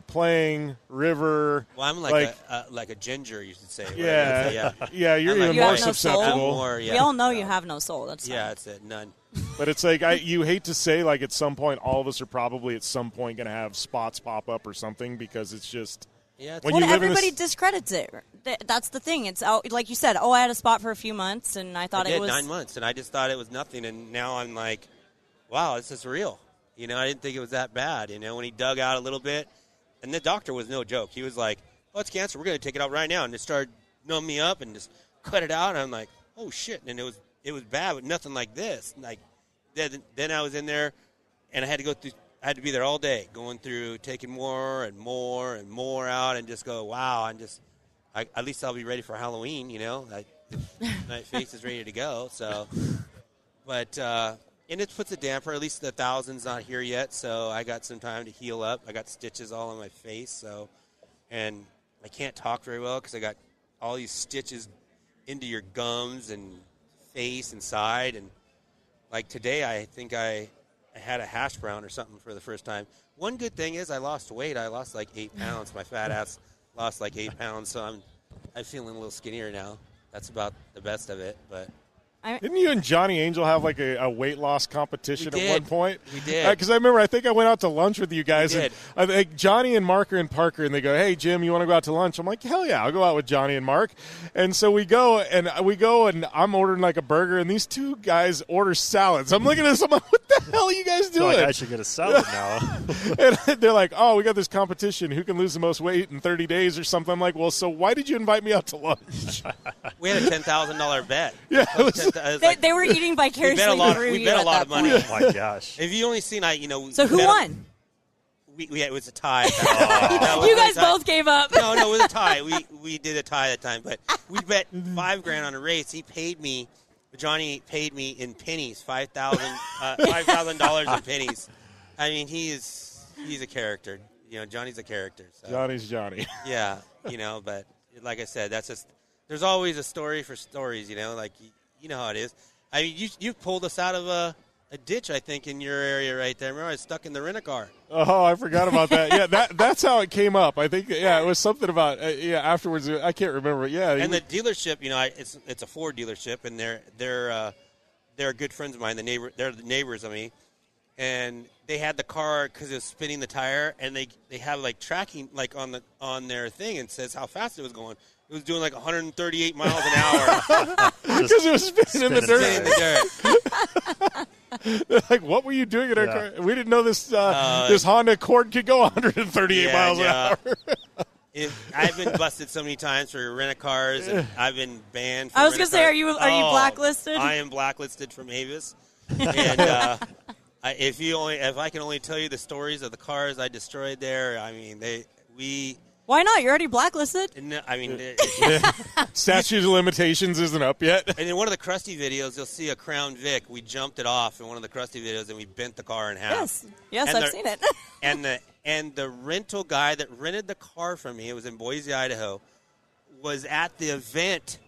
playing river. Well, I'm like a ginger, you should say. Yeah, yeah. You're even more susceptible. We all know you have no soul. That's that's it. None. But it's like you hate to say, like at some point, all of us are probably at some point going to have spots pop up or something because it's just. Yeah, everybody discredits it. That's the thing. It's like you said. I had a spot for a few months, and I thought it was 9 months, and I just thought it was nothing. And now I'm like, wow, this is real. I didn't think it was that bad. When he dug out a little bit, and the doctor was no joke. He was like, "Oh, it's cancer. We're going to take it out right now," and just started numbing me up and just cut it out. And I'm like, "Oh shit!" And it was bad, but nothing like this. Like then I was in there, and I had to go through. I had to be there all day, going through, taking more and more and more out, and just go, wow, at least I'll be ready for Halloween, my face is ready to go. So, but and it puts a damper. At least the 1,000's not here yet, so I got some time to heal up. I got stitches all on my face, so, and I can't talk very well because I got all these stitches into your gums and face and side, and like today, I think I had a hash brown or something for the first time. One good thing is I lost weight. I lost like 8 pounds. My fat ass lost like 8 pounds, so I'm feeling a little skinnier now. That's about the best of it. But didn't you and Johnny Angel have like a weight loss competition at one point? We did. Because I remember, I think I went out to lunch with you guys. We did. And I think Johnny and Mark are in Parker, and they go, "Hey, Jim, you want to go out to lunch?" I'm like, "Hell yeah, I'll go out with Johnny and Mark." And so we go, and I'm ordering like a burger, and these two guys order salads. I'm looking at this, I'm like, what the hell are you guys doing? I should get a salad now. And they're like, "Oh, we got this competition. Who can lose the most weight in 30 days or something?" I'm like, "Well, so why did you invite me out to lunch?" We had a $10,000 bet. Yeah. They were eating vicariously through you. We bet a lot of money. Oh, my gosh. If you only seen, So who won? It was a tie. You guys both gave up. No, it was a tie. We did a tie that time, but we bet $5,000 on a race. Johnny paid me in pennies, $5,000 in pennies. I mean, he's a character. Johnny's a character. So. Johnny's Johnny. Yeah, but like I said, that's just there's always a story for stories. Like you know how it is. I mean, you pulled us out of a ditch, I think, in your area right there. Remember, I was stuck in the rent-a-car. Oh, I forgot about that. Yeah, that's how it came up. I think, it was something about, afterwards. I can't remember. Yeah. And the dealership, it's a Ford dealership, and they're good friends of mine. They're the neighbors of me. And they had the car because it was spinning the tire, and they have, like, tracking, like, on their thing and says how fast it was going. It was doing like 138 miles an hour. Because it was spinning in the dirt. They're like, what were you doing in our car? We didn't know this Honda Accord could go 138 miles an hour. I've been busted so many times for rent-a-cars, and I've been banned from I was going to say, are you blacklisted? I am blacklisted from Avis. And if I can only tell you the stories of the cars I destroyed there, I mean, Why not? You're already blacklisted. No, I mean, statute of limitations isn't up yet. And in one of the Krusty videos, you'll see a Crown Vic. We jumped it off in one of the Krusty videos, and we bent the car in half. Yes, I've seen it. and the rental guy that rented the car from me, it was in Boise, Idaho, was at the event,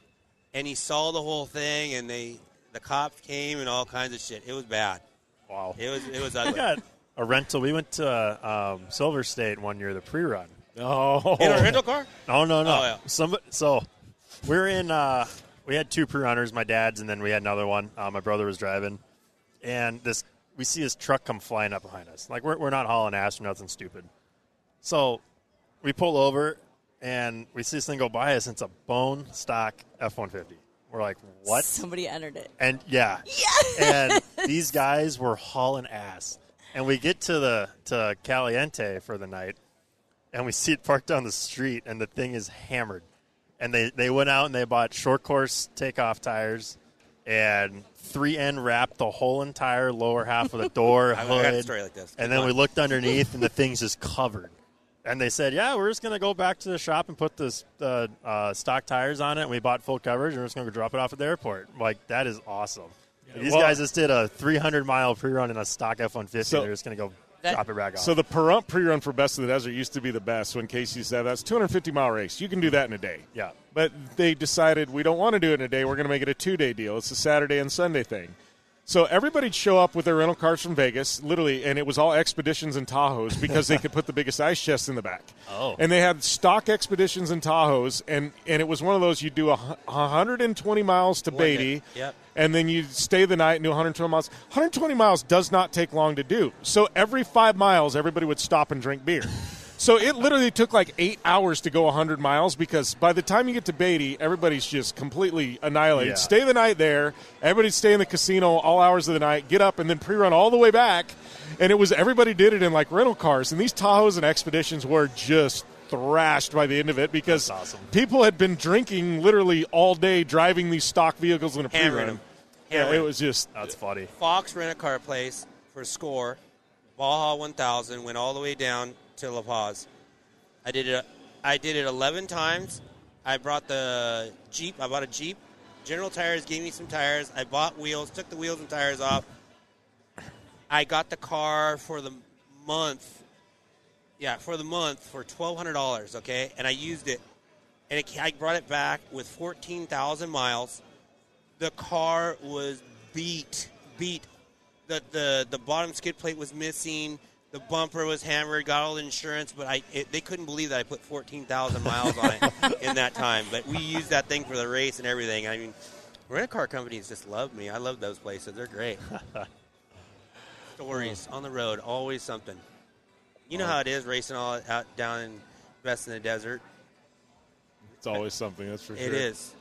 and he saw the whole thing, and the cops came and all kinds of shit. It was bad. Wow. It was ugly. I got a rental. We went to Silver State one year, the pre-run. Oh, in a rental car? No. Oh, yeah. So we're in. We had two pre-runners, my dad's, and then we had another one. My brother was driving, and we see this truck come flying up behind us. Like we're not hauling ass or nothing stupid. So we pull over, and we see this thing go by us. And it's a bone stock F-150. We're like, what? Somebody entered it. And and these guys were hauling ass. And we get to Caliente for the night. And we see it parked down the street, and the thing is hammered. And they went out and they bought short course takeoff tires and 3N wrapped the whole entire lower half of the door, hood. I got a story like this. And then we looked underneath, and the thing's just covered. And they said, we're just going to go back to the shop and put the stock tires on it. And we bought full coverage, and we're just going to drop it off at the airport. Like, that is awesome. Yeah, these guys just did a 300-mile pre-run in a stock F-150, and they're just going to go drop it back off. So the Pahrump pre-run for Best of the Desert used to be the best when Casey said that's a 250-mile race. You can do that in a day. Yeah. But they decided we don't want to do it in a day. We're going to make it a 2-day deal. It's a Saturday and Sunday thing. So everybody'd show up with their rental cars from Vegas, literally, and it was all Expeditions and Tahoes because they could put the biggest ice chest in the back. Oh. And they had stock Expeditions and Tahoes, and it was one of those, you'd do 120 miles to Beatty, and then you'd stay the night and do 120 miles. 120 miles does not take long to do. So every 5 miles, everybody would stop and drink beer. So it literally took like 8 hours to go 100 miles because by the time you get to Beatty, everybody's just completely annihilated. Yeah. Stay the night there. Everybody stay in the casino all hours of the night, get up, and then pre-run all the way back. And it was everybody did it in like rental cars. And these Tahoes and Expeditions were just thrashed by the end of it because people had been drinking literally all day driving these stock vehicles in a pre-run. Yeah, it was just... That's funny. Fox Rent-A-Car Place for Score, Baja 1000, went all the way down to La Paz. I did it 11 times. I brought the Jeep. I bought a Jeep. General Tires gave me some tires. I bought wheels, took the wheels and tires off. I got the car for the month. Yeah, for the month for $1,200, okay? And I used it. And I brought it back with 14,000 miles. The car was beat. The bottom skid plate was missing. The bumper was hammered, got all the insurance, but they couldn't believe that I put 14,000 miles on it in that time. But we used that thing for the race and everything. I mean, rent-a-car companies just love me. I love those places. They're great. Stories on the road, always something. You know how it is racing all out down in west in the desert. It's always something, that's for sure. It is.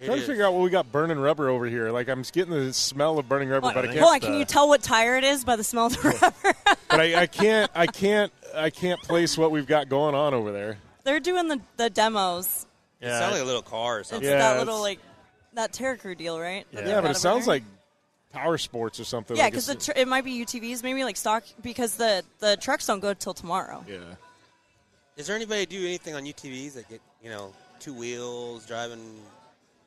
Trying to figure out what we got burning rubber over here. Like, I'm just getting the smell of burning rubber, but I can't. Hold on, can you tell what tire it is by the smell of the rubber? But I can't place what we've got going on over there. They're doing the demos. It sounds like a little car or something. It's that little, like, that Terra Crew deal, right? Yeah, but it sounds like Power Sports or something. Yeah, like because it might be UTVs, maybe like stock, because the trucks don't go till tomorrow. Yeah. Is there anybody do anything on UTVs that get, 2 wheels, driving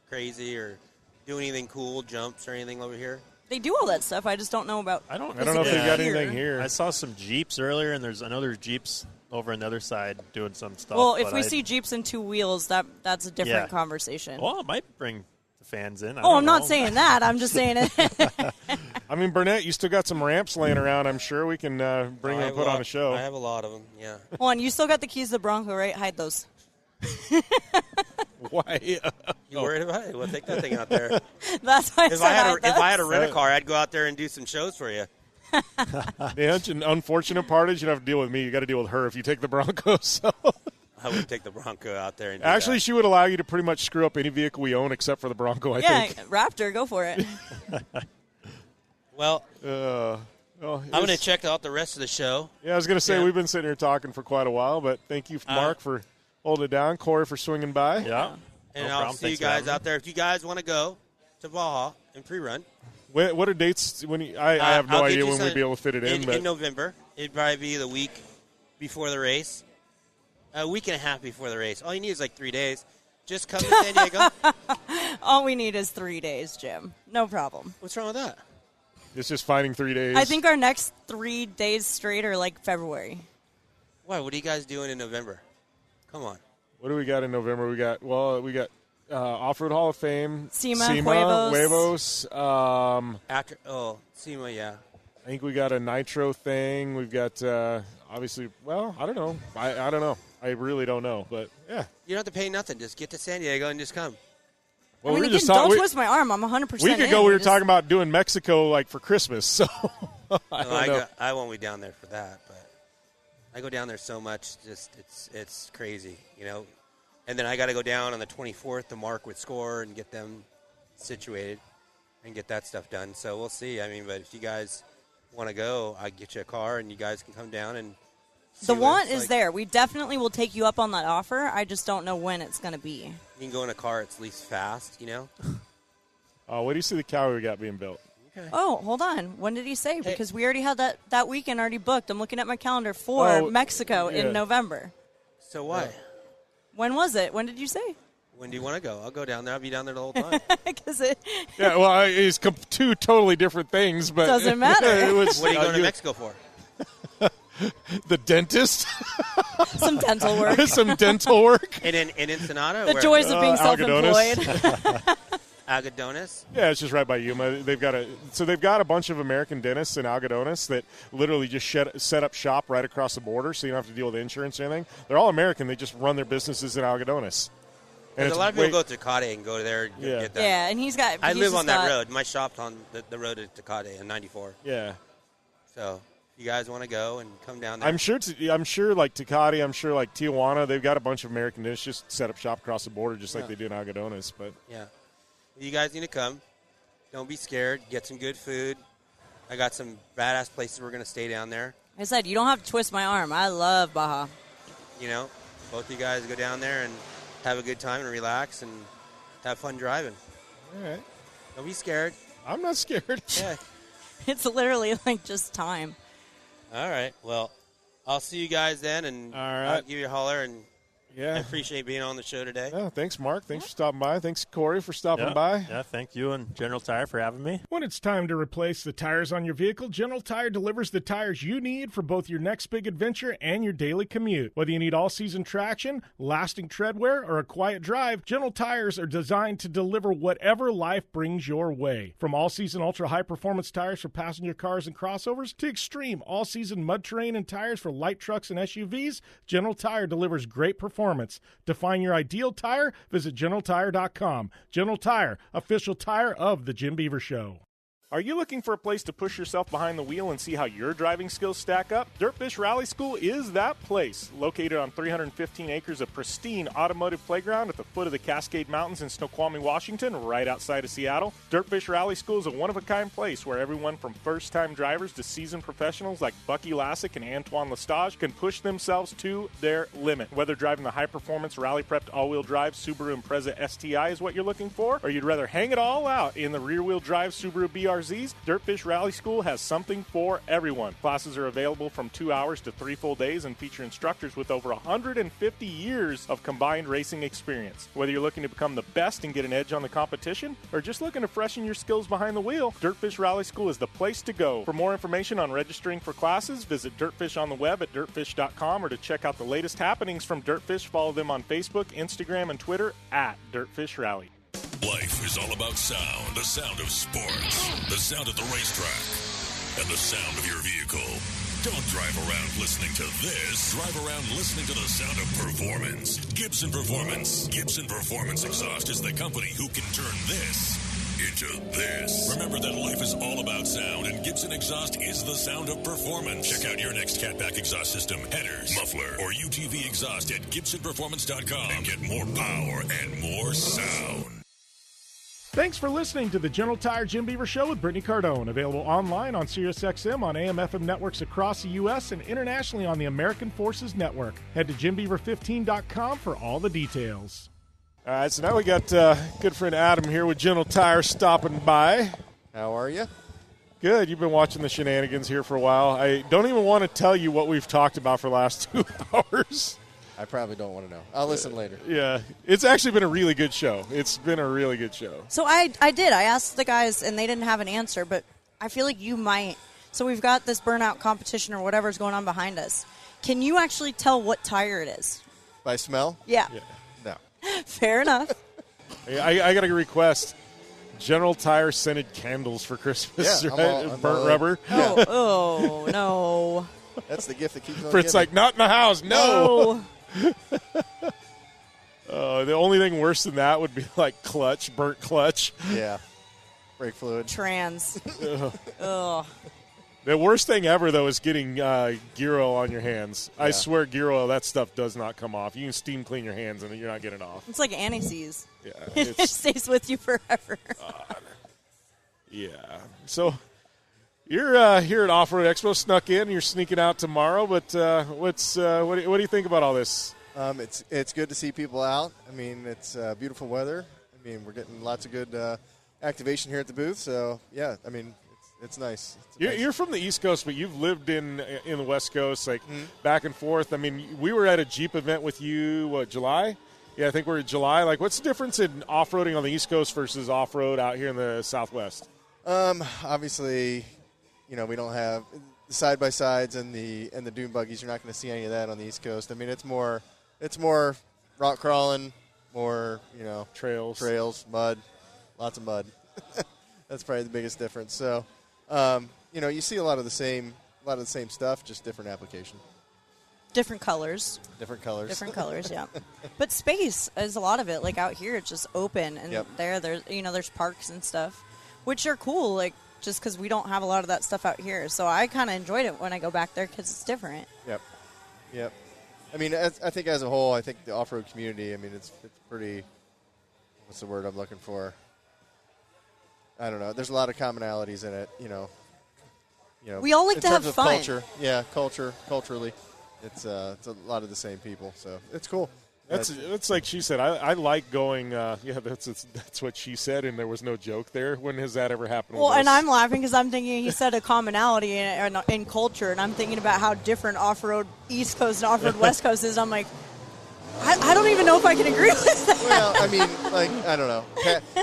crazy, or do anything cool, jumps or anything over here? They do all that stuff. I just don't know about. I don't know if they got anything here. I saw some Jeeps earlier, and I know there's Jeeps over on the other side doing some stuff. Well, if we see Jeeps and 2 wheels, that's a different conversation. Well, it might bring the fans in. I'm not saying that. I'm just saying it. I mean, Burnett, you still got some ramps laying around. I'm sure we can bring them and put on a show. I have a lot of them, yeah. Hold on, you still got the keys to the Bronco, right? Hide those. Why? You worried about it? Well, take that thing out there. That's why if I had a rent-a-car, I'd go out there and do some shows for you. The unfortunate part is you don't have to deal with me. You got to deal with her if you take the Bronco. So I would take the Bronco out there. And actually, she would allow you to pretty much screw up any vehicle we own except for the Bronco, I think. Yeah, Raptor, go for it. Well, I'm going to check out the rest of the show. Yeah, I was going to say, we've been sitting here talking for quite a while, but thank you, Mark, for holding it down. Cory for swinging by. Yeah. And I'll see you guys out there. If you guys want to go to Baja and pre-run. What are dates? I have no idea when we'd be able to fit it in. In November. It'd probably be the week before the race. A week and a half before the race. All you need is like 3 days. Just come to San Diego. All we need is 3 days, Jim. No problem. What's wrong with that? It's just finding 3 days. I think our next 3 days straight are like February. Why? What are you guys doing in November? Come on. What do we got in November? We got Off-Road Hall of Fame. SEMA, Huevos. SEMA, yeah. I think we got a nitro thing. We've got, obviously, well, I don't know. I don't know. I really don't know, but yeah. You don't have to pay nothing. Just get to San Diego and just come. Well, don't twist my arm. I'm 100% a week ago, we were talking about doing Mexico, like, for Christmas, so I don't know. I won't be down there for that, but I go down there so much, just it's crazy, And then I got to go down on the 24th to Mark with Score and get them situated and get that stuff done. So we'll see. I mean, but if you guys want to go, I get you a car and you guys can come down and see. The want is there. We definitely will take you up on that offer. I just don't know when it's going to be. You can go in a car that's least fast, What do you see the Cowie we got being built? Okay. Oh, hold on. When did he say? Because we already had that weekend already booked. I'm looking at my calendar for Mexico in November. So why? When was it? When did you say? When do you want to go? I'll go down there. I'll be down there the whole time. Yeah, well, it's two totally different things, but doesn't matter. What are you going to Mexico for? The dentist. Some dental work. Some dental work. In Ensenada? The joys of being self-employed. Algodones? Yeah, it's just right by Yuma. They've got a bunch of American dentists in Algodones that literally just set up shop right across the border, so you don't have to deal with insurance or anything. They're all American. They just run their businesses in Algodones. And a lot of people go to Tecate and go there and get that. Yeah, and he's got. I live on that road. My shop's on the road to Tecate in 94. Yeah. So if you guys want to go and come down there. I'm sure like Tecate, I'm sure like Tijuana, they've got a bunch of American dentists just set up shop across the border just like they do in Algodones. But yeah. You guys need to come. Don't be scared. Get some good food. I got some badass places we're going to stay down there. Like I said, you don't have to twist my arm. I love Baja. You know, both of you guys go down there and have a good time and relax and have fun driving. All right. Don't be scared. I'm not scared. Yeah. It's literally like just time. All right. Well, I'll see you guys then, and I'll give you a holler, and I appreciate being on the show today. Yeah, thanks, Mark. Thanks for stopping by. Thanks, Cory, for stopping by. Yeah, thank you and General Tire for having me. When it's time to replace the tires on your vehicle, General Tire delivers the tires you need for both your next big adventure and your daily commute. Whether you need all-season traction, lasting tread wear, or a quiet drive, General Tires are designed to deliver whatever life brings your way. From all-season ultra-high-performance tires for passenger cars and crossovers to extreme all-season mud terrain and tires for light trucks and SUVs, General Tire delivers great performance. To find your ideal tire, visit GeneralTire.com. General Tire, official tire of the Jim Beaver Show. Are you looking for a place to push yourself behind the wheel and see how your driving skills stack up? Dirtfish Rally School is that place. Located on 315 acres of pristine automotive playground at the foot of the Cascade Mountains in Snoqualmie, Washington, right outside of Seattle, Dirtfish Rally School is a one-of-a-kind place where everyone from first-time drivers to seasoned professionals like Bucky Lassick and Antoine Lestage can push themselves to their limit. Whether driving the high-performance rally-prepped all-wheel drive Subaru Impreza STI is what you're looking for, or you'd rather hang it all out in the rear-wheel drive Subaru BRZ, Dirtfish Rally School has something for everyone. Classes are available from 2 hours to 3 full days and feature instructors with over 150 years of combined racing experience. Whether you're looking to become the best and get an edge on the competition, or just looking to freshen your skills behind the wheel, Dirtfish Rally School is the place to go. For more information on registering for classes, visit Dirtfish on the web at dirtfish.com, or to check out the latest happenings from Dirtfish, follow them on Facebook, Instagram, and Twitter at Dirtfish Rally. Life is all about sound, the sound of sports, the sound at the racetrack, and the sound of your vehicle. Don't drive around listening to this. Drive around listening to the sound of performance. Gibson Performance. Gibson Performance Exhaust is the company who can turn this into this. Remember that life is all about sound, and Gibson Exhaust is the sound of performance. Check out your next catback exhaust system, headers, muffler, or UTV exhaust at GibsonPerformance.com and get more power and more sound. Thanks for listening to the General Tire Jim Beaver Show with Brittney Cardone. Available online on SiriusXM, on AM/FM networks across the U.S., and internationally on the American Forces Network. Head to JimBeaver15.com for all the details. All right, so now we got good friend Adam here with General Tire stopping by. How are you? Good. You've been watching the shenanigans here for a while. I don't even want to tell you what we've talked about for the last 2 hours. I probably don't want to know. I'll listen later. Yeah. It's actually been a really good show. It's been a really good show. So I did. I asked the guys, and they didn't have an answer, but I feel like you might. So we've got this burnout competition or whatever's going on behind us. Can you actually tell what tire it is? By smell? Yeah. No. Fair enough. I got a request. General Tire scented candles for Christmas, Yeah, right? Burnt rubber. Oh, no. That's the gift that keeps on Frit's giving. like, not in the house. No. The only thing worse than that would be like burnt clutch. Yeah. Brake fluid. Trans. Ugh. The worst thing ever, though, is getting gear oil on your hands. Yeah. I swear gear oil, that stuff does not come off. You can steam clean your hands, and you're not getting it off. It's like anti-seize. Yeah. It stays with you forever. Yeah. So you're here at Off-Road Expo, snuck in. You're sneaking out tomorrow, but what do you think about all this? It's good to see people out. I mean, it's beautiful weather. I mean, we're getting lots of good activation here at the booth. So, yeah, I mean, it's nice. You're from the East Coast, but you've lived in the West Coast, like back and forth. I mean, we were at a Jeep event with you, July? Yeah, I think we're in July. Like, what's the difference in off-roading on the East Coast versus off-road out here in the Southwest? Obviously, we don't have the side-by-sides and the dune buggies. You're not going to see any of that on the East Coast. I mean, it's more rock crawling, more, trails, mud. lots of mud. That's probably the biggest difference. So, you see a lot of the same stuff, just different application. Different colors. Different colors, yeah. But space is a lot of it. Like out here, it's just open, and Yep. there's parks and stuff, which are cool. Like just because we don't have a lot of that stuff out here, so I kind of enjoyed it when I go back there because it's different. Yep. I mean, I think as a whole, I think the off-road community. I mean, it's pretty. What's the word I'm looking for? I don't know. There's a lot of commonalities in it. We all like to have fun. Culture, culturally. It's a lot of the same people, so it's cool. That's like she said. I like going. That's what she said, and there was no joke there. When has that ever happened? Well, with and us? I'm laughing because I'm thinking he said a commonality in culture, and I'm thinking about how different off-road East Coast and off-road West Coast is. I'm like, I don't even know if I can agree with that. Well, I mean, like, I don't know.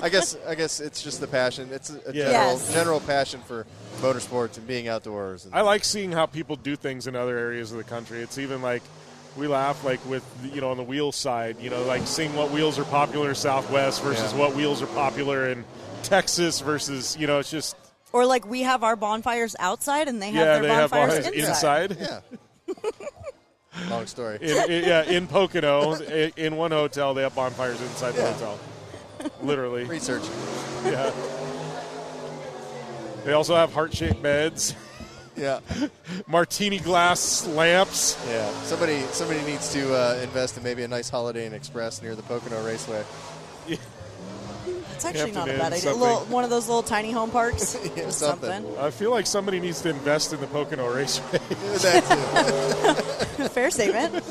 I guess it's just the passion. It's a general passion for motorsports and being outdoors. I like seeing how people do things in other areas of the country. It's even like we laugh like with on the wheel side, like seeing what wheels are popular Southwest versus what wheels are popular in Texas versus it's just. Or like we have our bonfires outside and they have their bonfires inside. Yeah. Long story. In Pocono, in one hotel, they have bonfires inside the hotel. Literally. Research. Yeah. They also have heart-shaped beds. Yeah. Martini glass lamps. Yeah. Somebody needs to invest in maybe a nice Holiday Inn Express near the Pocono Raceway. Yeah. It's actually not a bad idea. One of those little tiny home parks. Yeah, something. I feel like somebody needs to invest in the Pocono Raceway. Fair statement.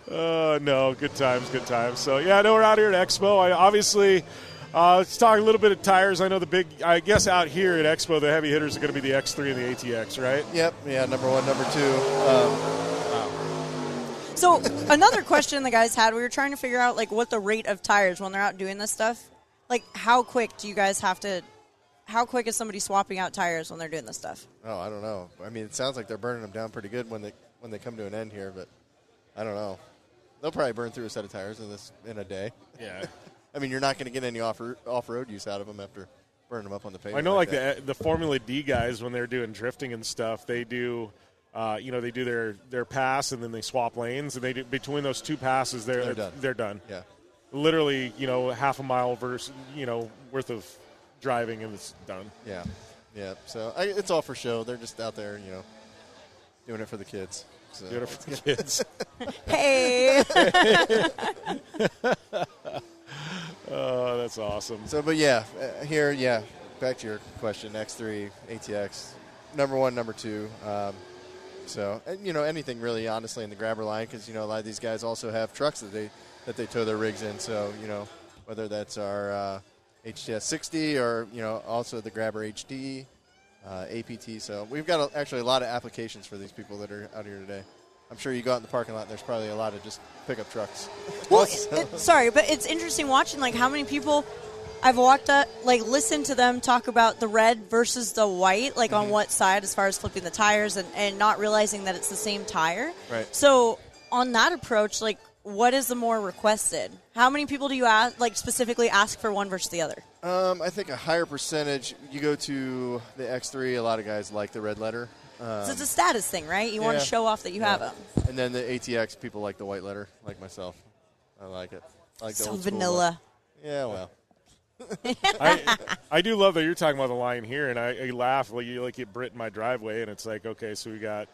No, good times. So, I know we're out here at Expo. Obviously, let's talk a little bit of tires. I know I guess out here at Expo, the heavy hitters are going to be the X3 and the ATX, right? Yep. Yeah, number 1, number 2. So, another question the guys had, we were trying to figure out, like, what the rate of tires when they're out doing this stuff. Like, how quick is somebody swapping out tires when they're doing this stuff? Oh, I don't know. I mean, it sounds like they're burning them down pretty good when they come to an end here, but I don't know. They'll probably burn through a set of tires in a day. Yeah. I mean, you're not going to get any off-road use out of them after burning them up on the pavement. I know, like the Formula D guys, when they're doing drifting and stuff, they do, they do their pass and then they swap lanes, and they do, between those two passes, they're done. They're done. Yeah. Literally, half a mile versus, worth of driving, and it's done. Yeah. Yeah. So it's all for show. They're just out there, doing it for the kids. So. Doing it for the kids. Hey. Oh, that's awesome. So, but here, back to your question, X3, ATX, number 1, number 2. So, anything really, honestly, in the grabber line, because, a lot of these guys also have trucks that they tow their rigs in. So, whether that's our HTS 60 or, also the Grabber HD, APT. So we've got actually a lot of applications for these people that are out here today. I'm sure you go out in the parking lot and there's probably a lot of just pickup trucks. Well, sorry, but it's interesting watching, like, how many people I've walked up, like, listened to them talk about the red versus the white, like, on what side as far as flipping the tires and not realizing that it's the same tire. Right. So on that approach, like, what is the more requested? How many people do you specifically ask for one versus the other? I think a higher percentage. You go to the X3, a lot of guys like the red letter. So it's a status thing, right? You want to show off that you have them. And then the ATX, people like the white letter, like myself. I like it. I like the so old school vanilla. Yeah, well. I do love that you're talking about the line here, and I laugh like at Britt in my driveway, and it's like, okay, so we got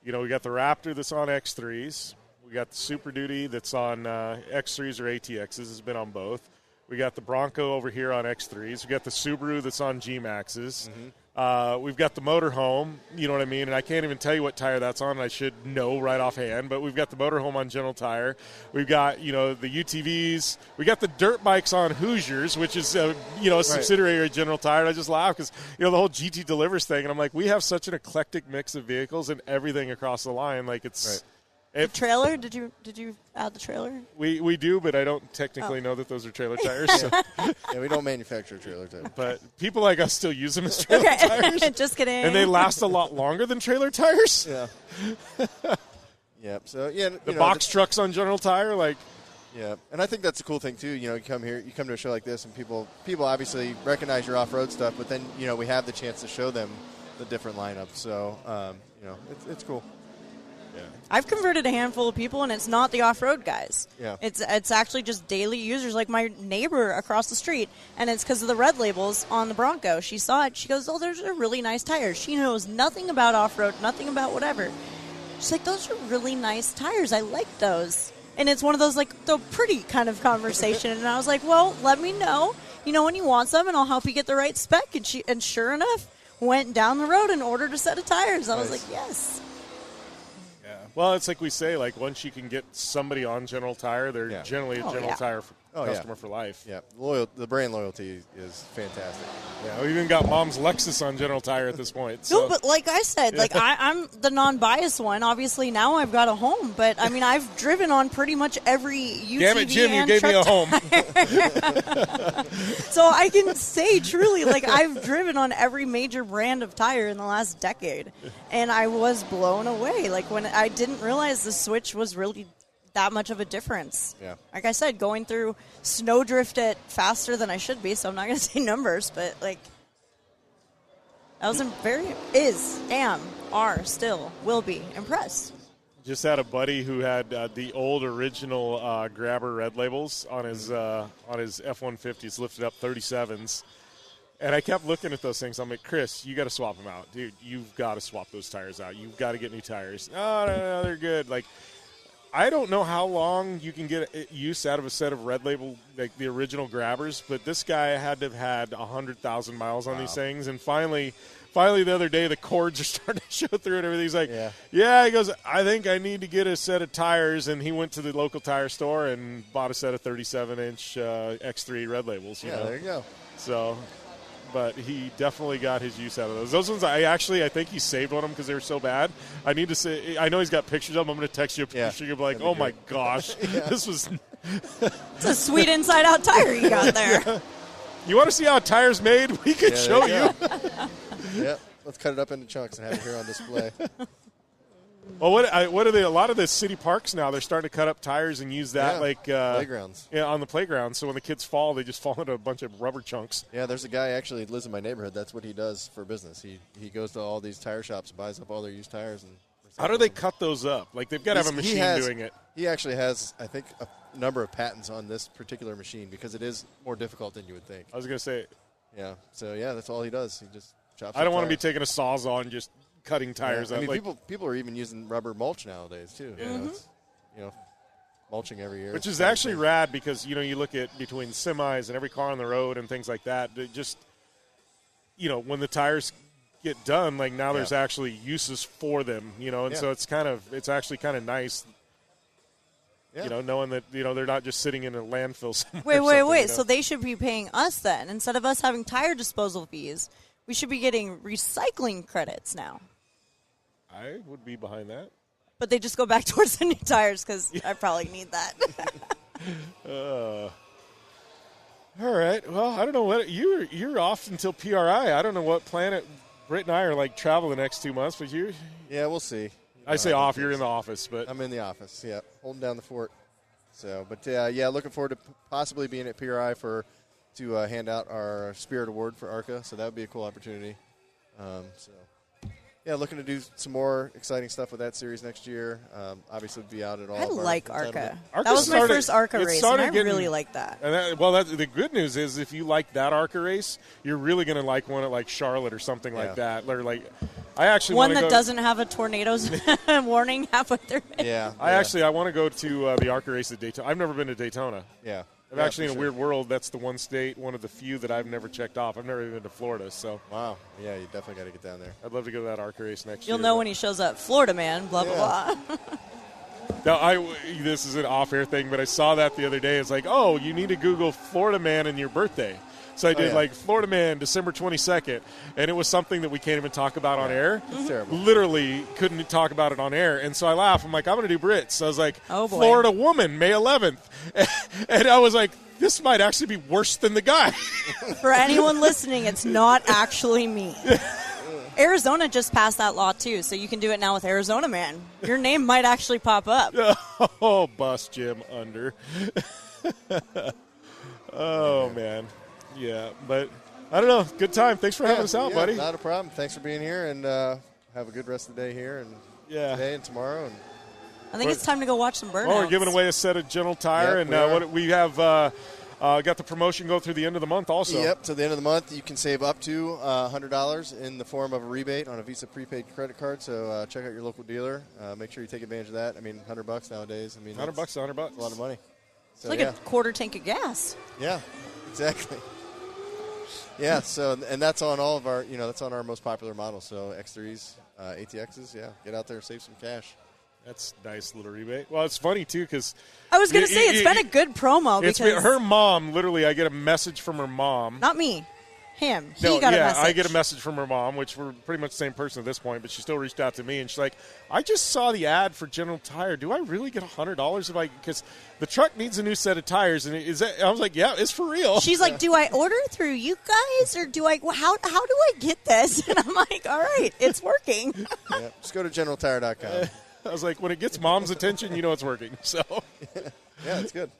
the Raptor that's on X3s. We got the Super Duty that's on X3s or ATXs. It's been on both. We got the Bronco over here on X3s. We got the Subaru that's on G-Maxes. We've got the motorhome, you know what I mean? And I can't even tell you what tire that's on. I should know right offhand. But we've got the motorhome on General Tire. We've got, the UTVs. We got the dirt bikes on Hoosiers, which is, a subsidiary of General Tire. And I just laugh because, the whole GT Delivers thing. And I'm like, we have such an eclectic mix of vehicles and everything across the line. Like, it's... Right. The trailer? Did you add the trailer? We do, but I don't technically know that those are trailer tires. So. Yeah, we don't manufacture trailer tires. But people like us still use them as trailer tires. Just kidding. And they last a lot longer than trailer tires. Yeah. Yeah. So, yeah. The box trucks on General Tire, like, Yeah, and I think that's a cool thing too. You come here, you come to a show like this, and people obviously recognize your off-road stuff, but then we have the chance to show them the different lineups. So it's cool. Yeah. I've converted a handful of people, and it's not the off-road guys. Yeah. It's actually just daily users, like my neighbor across the street, and it's because of the red labels on the Bronco. She saw it. She goes, "Oh, those are really nice tires." She knows nothing about off-road, nothing about whatever. She's like, "Those are really nice tires. I like those." And it's one of those, like, the pretty kind of conversation. And I was like, well, let me know, when you want some, and I'll help you get the right spec. And sure enough, went down the road and ordered a set of tires. I was like, yes. Yeah. Well, it's like we say, like, once you can get somebody on General Tire, they're generally a General Tire customer for life. Yeah, the brand loyalty is fantastic. Yeah, we even got Mom's Lexus on General Tire at this point. So. No, but like I said, like I'm the non-biased one. Obviously, now I've got a home, but I mean, I've driven on pretty much every UTV. Damn it, Jim! You gave me a home. So I can say truly, like I've driven on every major brand of tire in the last decade, and I was blown away. Like when I didn't realize the switch was really that much of a difference. Yeah. Like I said, going through snowdrift at faster than I should be, so I'm not going to say numbers, but like I was still will be impressed. Just had a buddy who had the old original Grabber red labels on his F-150s, lifted up 37s. And I kept looking at those things. I'm like, Chris, you got to swap them out. Dude, you've got to swap those tires out. You've got to get new tires. No, they're good. Like, I don't know how long you can get use out of a set of red label, like the original Grabbers, but this guy had to have had 100,000 miles on these things. And finally, the other day, the cords are starting to show through and everything. He's like, yeah, he goes, I think I need to get a set of tires. And he went to the local tire store and bought a set of 37-inch X3 red labels. You know? There you go. So, but he definitely got his use out of those. Those ones, I think he saved one of them because they were so bad. I need to say, I know he's got pictures of them. I'm going to text you a picture. You'll be like, oh, my gosh, this was. It's a sweet inside-out tire you got there. Yeah. You want to see how a tire's made? We could show you. Yeah, let's cut it up into chunks and have it here on display. Well, what are they? A lot of the city parks now, they're starting to cut up tires and use that playgrounds. Yeah, on the playground. So when the kids fall, they just fall into a bunch of rubber chunks. Yeah, there's a guy actually lives in my neighborhood. That's what he does for business. He goes to all these tire shops and buys up all their used tires. And how do they cut those up? Like they've got to have a machine doing it. He actually has, I think, a number of patents on this particular machine because it is more difficult than you would think. I was going to say. Yeah. So that's all he does. He just chops. I don't want to be taking a Sawzall and just cutting tires up. I mean, people are even using rubber mulch nowadays too. Yeah. It's, mulching every year, which is actually rad because you look at between semis and every car on the road and things like that. They just when the tires get done, like now there's actually uses for them. And so it's actually kind of nice. Knowing that they're not just sitting in a landfill somewhere. Wait. So they should be paying us then instead of us having tire disposal fees. We should be getting recycling credits now. I would be behind that. But they just go back towards the new tires because I probably need that. All right. Well, I don't know what you're off until PRI. I don't know what planet Britt and I are like travel the next 2 months, but you. Yeah, we'll see. I say off. You're in the office, but I'm in the office. Yeah, holding down the fort. So, but looking forward to possibly being at PRI to hand out our Spirit Award for ARCA. So that would be a cool opportunity. Looking to do some more exciting stuff with that series next year. Obviously, be out at all. I like ARCA. That was my first ARCA race, and I really like that. And the good news is if you like that ARCA race, you're really going to like one at like Charlotte or something like that. Or like, I actually one that doesn't have a tornadoes warning halfway through. Yeah. I want to go to the ARCA race at Daytona. I've never been to Daytona. Yeah. I'm actually in a weird world. That's the one state, one of the few that I've never checked off. I've never even been to Florida. So wow, yeah, you definitely got to get down there. I'd love to go to that ARCA race next year. You'll know when he shows up, Florida man. Blah blah blah. Now, this is an off-air thing, but I saw that the other day. It's like, oh, you need to Google Florida man and your birthday. So I did like Florida man, December 22nd, and it was something that we can't even talk about on air. It's terrible. Literally couldn't talk about it on air. And so I laughed. I'm like, I'm going to do Brits. So I was like, oh, boy. Florida woman, May 11th. And I was like, this might actually be worse than the guy. For anyone listening, it's not actually me. Arizona just passed that law, too, so you can do it now with Arizona Man. Your name might actually pop up. Oh, bust Jim under. Oh, man. Yeah, but I don't know. Good time. Thanks for having us out, buddy. Not a problem. Thanks for being here, and have a good rest of the day here and today and tomorrow. And I think it's time to go watch some burnouts. Oh, we're giving away a set of General Tire, and what we have got the promotion go through the end of the month also. Yep, to the end of the month, you can save up to $100 in the form of a rebate on a Visa prepaid credit card. So check out your local dealer. Make sure you take advantage of that. I mean, $100 nowadays. I mean, $100, $100. That's a lot of money. So, it's like a quarter tank of gas. Yeah, exactly. Yeah, so and that's on all of our, that's on our most popular models. So X3s, ATXs, get out there, save some cash. That's a nice little rebate. Well, it's funny, too, because I was going to say, it's been a good promo. Because her mom, literally, I get a message from her mom. Not me. Him. He got a message. I get a message from her mom, which we're pretty much the same person at this point, but she still reached out to me, and she's like, I just saw the ad for General Tire. Do I really get $100 because the truck needs a new set of tires? And I was like, yeah, it's for real. She's like, do I order through you guys, or do I? How do I get this? And I'm like, all right, it's working. Yeah, just go to generaltire.com. I was like, when it gets mom's attention, you know it's working. So, yeah, it's good.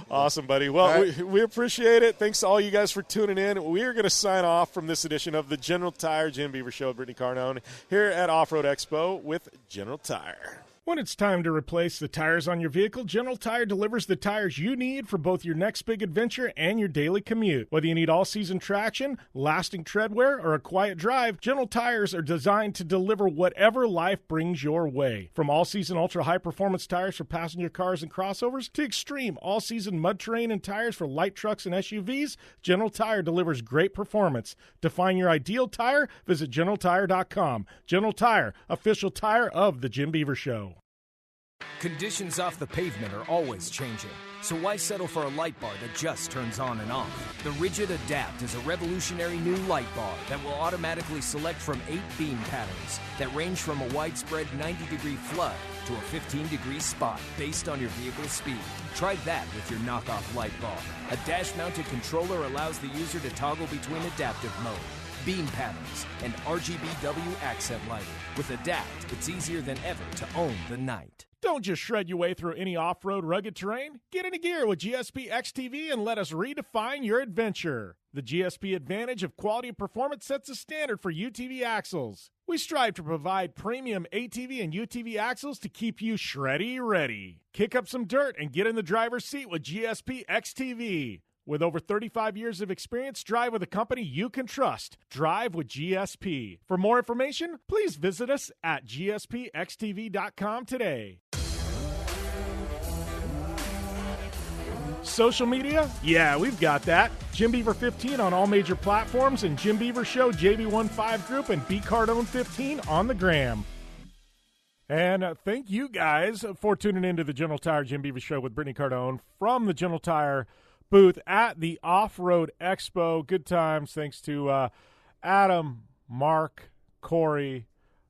Awesome, buddy. Well, right. we appreciate it. Thanks to all you guys for tuning in. We are going to sign off from this edition of the General Tire Jim Beaver Show with Brittney Cardone here at Off-Road Expo with General Tire. When it's time to replace the tires on your vehicle, General Tire delivers the tires you need for both your next big adventure and your daily commute. Whether you need all-season traction, lasting treadwear, or a quiet drive, General Tires are designed to deliver whatever life brings your way. From all-season ultra-high-performance tires for passenger cars and crossovers to extreme all-season mud terrain and tires for light trucks and SUVs, General Tire delivers great performance. To find your ideal tire, visit GeneralTire.com. General Tire, official tire of the Jim Beaver Show. Conditions off the pavement are always changing, so why settle for a light bar that just turns on and off? The Ridgid Adapt is a revolutionary new light bar that will automatically select from 8 beam patterns that range from a widespread 90-degree flood to a 15-degree spot based on your vehicle's speed. Try that with your knockoff light bar. A dash-mounted controller allows the user to toggle between adaptive mode, beam patterns, and RGBW accent lighting. With Adapt, it's easier than ever to own the night. Don't just shred your way through any off-road rugged terrain. Get into gear with GSP XTV and let us redefine your adventure. The GSP advantage of quality and performance sets a standard for UTV axles. We strive to provide premium ATV and UTV axles to keep you shreddy ready. Kick up some dirt and get in the driver's seat with GSP XTV. With over 35 years of experience, drive with a company you can trust. Drive with GSP. For more information, please visit us at gspxtv.com today. Social media? Yeah, we've got that. Jim Beaver 15 on all major platforms, and Jim Beaver Show, JB15 Group, and B Cardone 15 on the gram. And thank you guys for tuning into the General Tire Jim Beaver Show with Brittney Cardone from the General Tire booth at the Off-Road Expo. Good times. Thanks to Adam, Marc, Cory,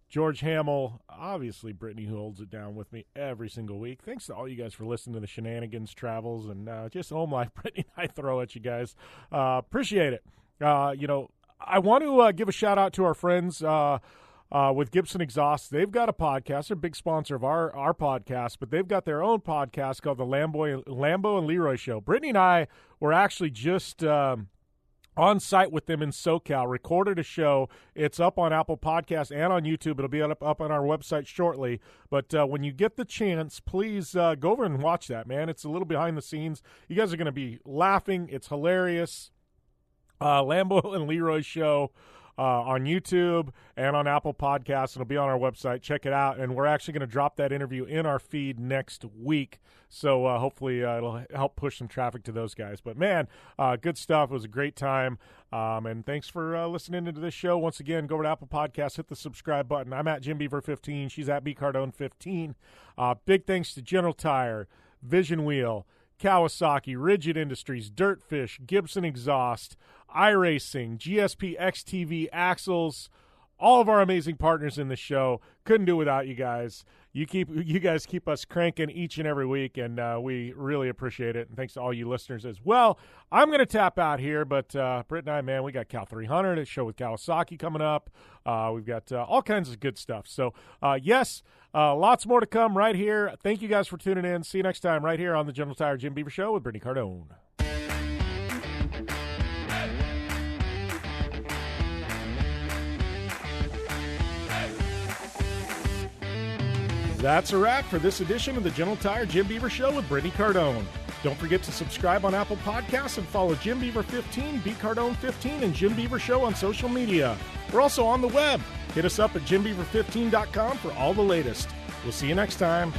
George Hammel, obviously Brittney, who holds it down with me every single week. Thanks to all you guys for listening to the shenanigans, travels, and just home life Brittney and I throw at you guys. Appreciate it. I want to give a shout-out to our friends with Gibson Exhaust. They've got a podcast. They're a big sponsor of our podcast, but they've got their own podcast called the Lambo and Leroy Show. Brittney and I were actually just on site with them in SoCal, recorded a show. It's up on Apple Podcasts and on YouTube. It'll be up on our website shortly. But when you get the chance, please go over and watch that, man. It's a little behind the scenes. You guys are going to be laughing. It's hilarious. Lambo and Leroy Show on YouTube and on Apple Podcasts. It'll be on our website. Check it out. And we're actually going to drop that interview in our feed next week. So hopefully it'll help push some traffic to those guys. But, man, good stuff. It was a great time. And thanks for listening to this show. Once again, go over to Apple Podcasts, hit the subscribe button. I'm at Jim Beaver 15. She's at B Cardone 15. Big thanks to General Tire, Vision Wheel, Kawasaki, Ridgid Industries, Dirtfish, Gibson Exhaust, iRacing, GSP XTV axles, all of our amazing partners in the show. Couldn't do without you guys. You guys keep us cranking each and every week, and we really appreciate it. And thanks to all you listeners as well. I'm going to tap out here, but Britt and I, man, we got Cal 300, a show with Kawasaki coming up. We've got all kinds of good stuff. So, yes, lots more to come right here. Thank you guys for tuning in. See you next time right here on the General Tire Jim Beaver Show with Brittney Cardone. That's a wrap for this edition of the General Tire Jim Beaver Show with Brittney Cardone. Don't forget to subscribe on Apple Podcasts and follow Jim Beaver 15, B Cardone 15, and Jim Beaver Show on social media. We're also on the web. Hit us up at jimbeaver15.com for all the latest. We'll see you next time.